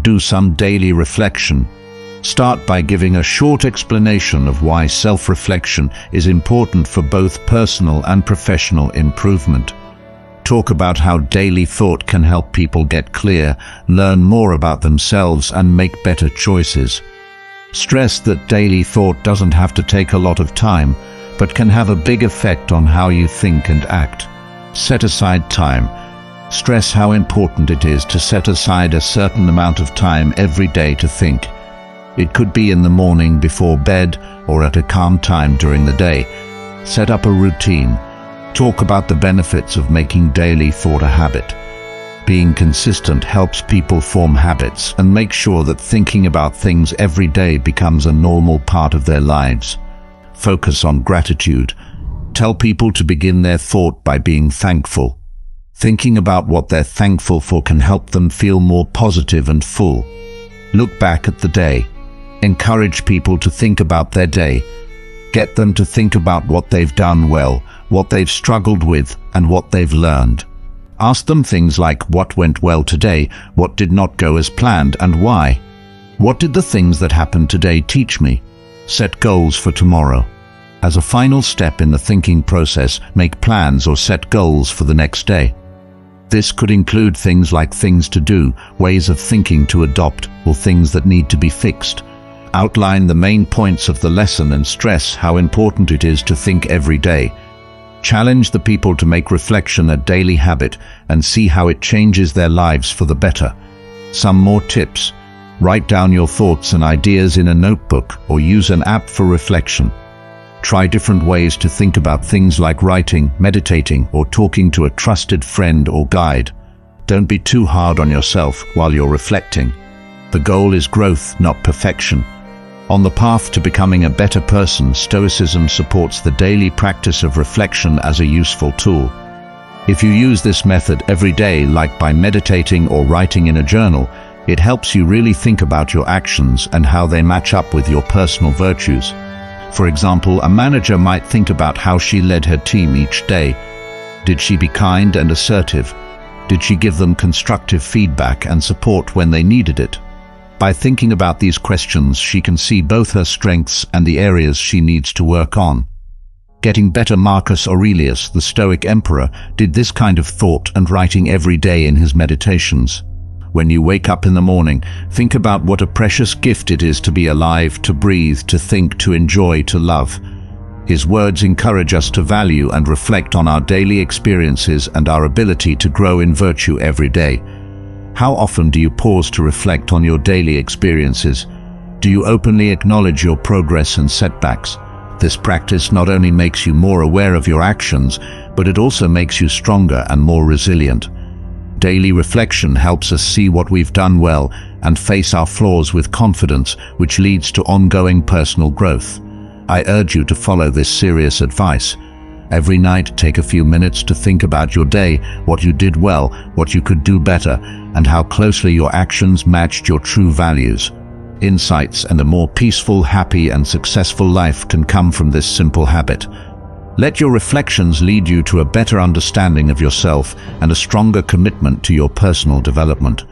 Do some daily reflection. Start by giving a short explanation of why self-reflection is important for both personal and professional improvement. Talk about how daily thought can help people get clear, learn more about themselves, and make better choices. Stress that daily thought doesn't have to take a lot of time, but can have a big effect on how you think and act. Set aside time. Stress how important it is to set aside a certain amount of time every day to think. It could be in the morning before bed or at a calm time during the day. Set up a routine. Talk about the benefits of making daily thought a habit. Being consistent helps people form habits and make sure that thinking about things every day becomes a normal part of their lives. Focus on gratitude. Tell people to begin their thought by being thankful. Thinking about what they're thankful for can help them feel more positive and full. Look back at the day. Encourage people to think about their day. Get them to think about what they've done well, what they've struggled with, and what they've learned. Ask them things like what went well today, what did not go as planned, and why. What did the things that happened today teach me? Set goals for tomorrow. As a final step in the thinking process, make plans or set goals for the next day. This could include things like things to do, ways of thinking to adopt, or things that need to be fixed. Outline the main points of the lesson and stress how important it is to think every day. Challenge the people to make reflection a daily habit and see how it changes their lives for the better. Some more tips. Write down your thoughts and ideas in a notebook or use an app for reflection. Try different ways to think about things like writing, meditating, or talking to a trusted friend or guide. Don't be too hard on yourself while you're reflecting. The goal is growth, not perfection. On the path to becoming a better person, Stoicism supports the daily practice of reflection as a useful tool. If you use this method every day, like by meditating or writing in a journal, it helps you really think about your actions and how they match up with your personal virtues. For example, a manager might think about how she led her team each day. Did she be kind and assertive? Did she give them constructive feedback and support when they needed it? By thinking about these questions, she can see both her strengths and the areas she needs to work on. Getting better. Marcus Aurelius, the Stoic emperor, did this kind of thought and writing every day in his meditations. When you wake up in the morning, think about what a precious gift it is to be alive, to breathe, to think, to enjoy, to love. His words encourage us to value and reflect on our daily experiences and our ability to grow in virtue every day. How often do you pause to reflect on your daily experiences? Do you openly acknowledge your progress and setbacks? This practice not only makes you more aware of your actions, but it also makes you stronger and more resilient. Daily reflection helps us see what we've done well and face our flaws with confidence, which leads to ongoing personal growth. I urge you to follow this serious advice. Every night, take a few minutes to think about your day, what you did well, what you could do better, and how closely your actions matched your true values. Insights and a more peaceful, happy, and successful life can come from this simple habit. Let your reflections lead you to a better understanding of yourself and a stronger commitment to your personal development.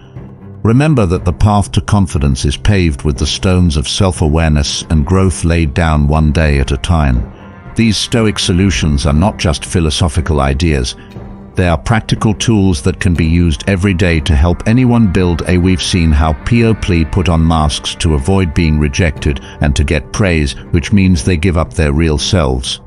Remember that the path to confidence is paved with the stones of self-awareness and growth laid down one day at a time. These Stoic solutions are not just philosophical ideas. They are practical tools that can be used every day to help anyone build a. We've seen how people put on masks to avoid being rejected and to get praise, which means they give up their real selves.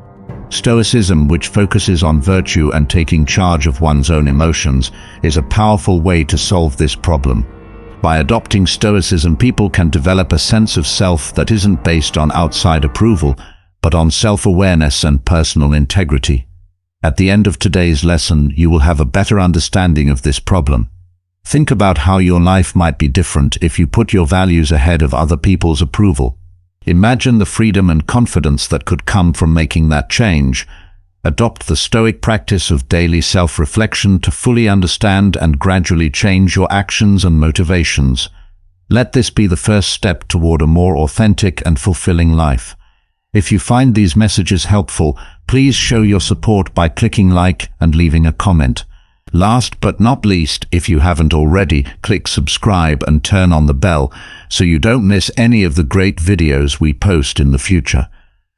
Stoicism, which focuses on virtue and taking charge of one's own emotions, is a powerful way to solve this problem. By adopting Stoicism, people can develop a sense of self that isn't based on outside approval, but on self-awareness and personal integrity. At the end of today's lesson, you will have a better understanding of this problem. Think about how your life might be different if you put your values ahead of other people's approval. Imagine the freedom and confidence that could come from making that change. Adopt the Stoic practice of daily self-reflection to fully understand and gradually change your actions and motivations. Let this be the first step toward a more authentic and fulfilling life. If you find these messages helpful, please show your support by clicking like and leaving a comment. Last but not least, if you haven't already, click subscribe and turn on the bell so you don't miss any of the great videos we post in the future.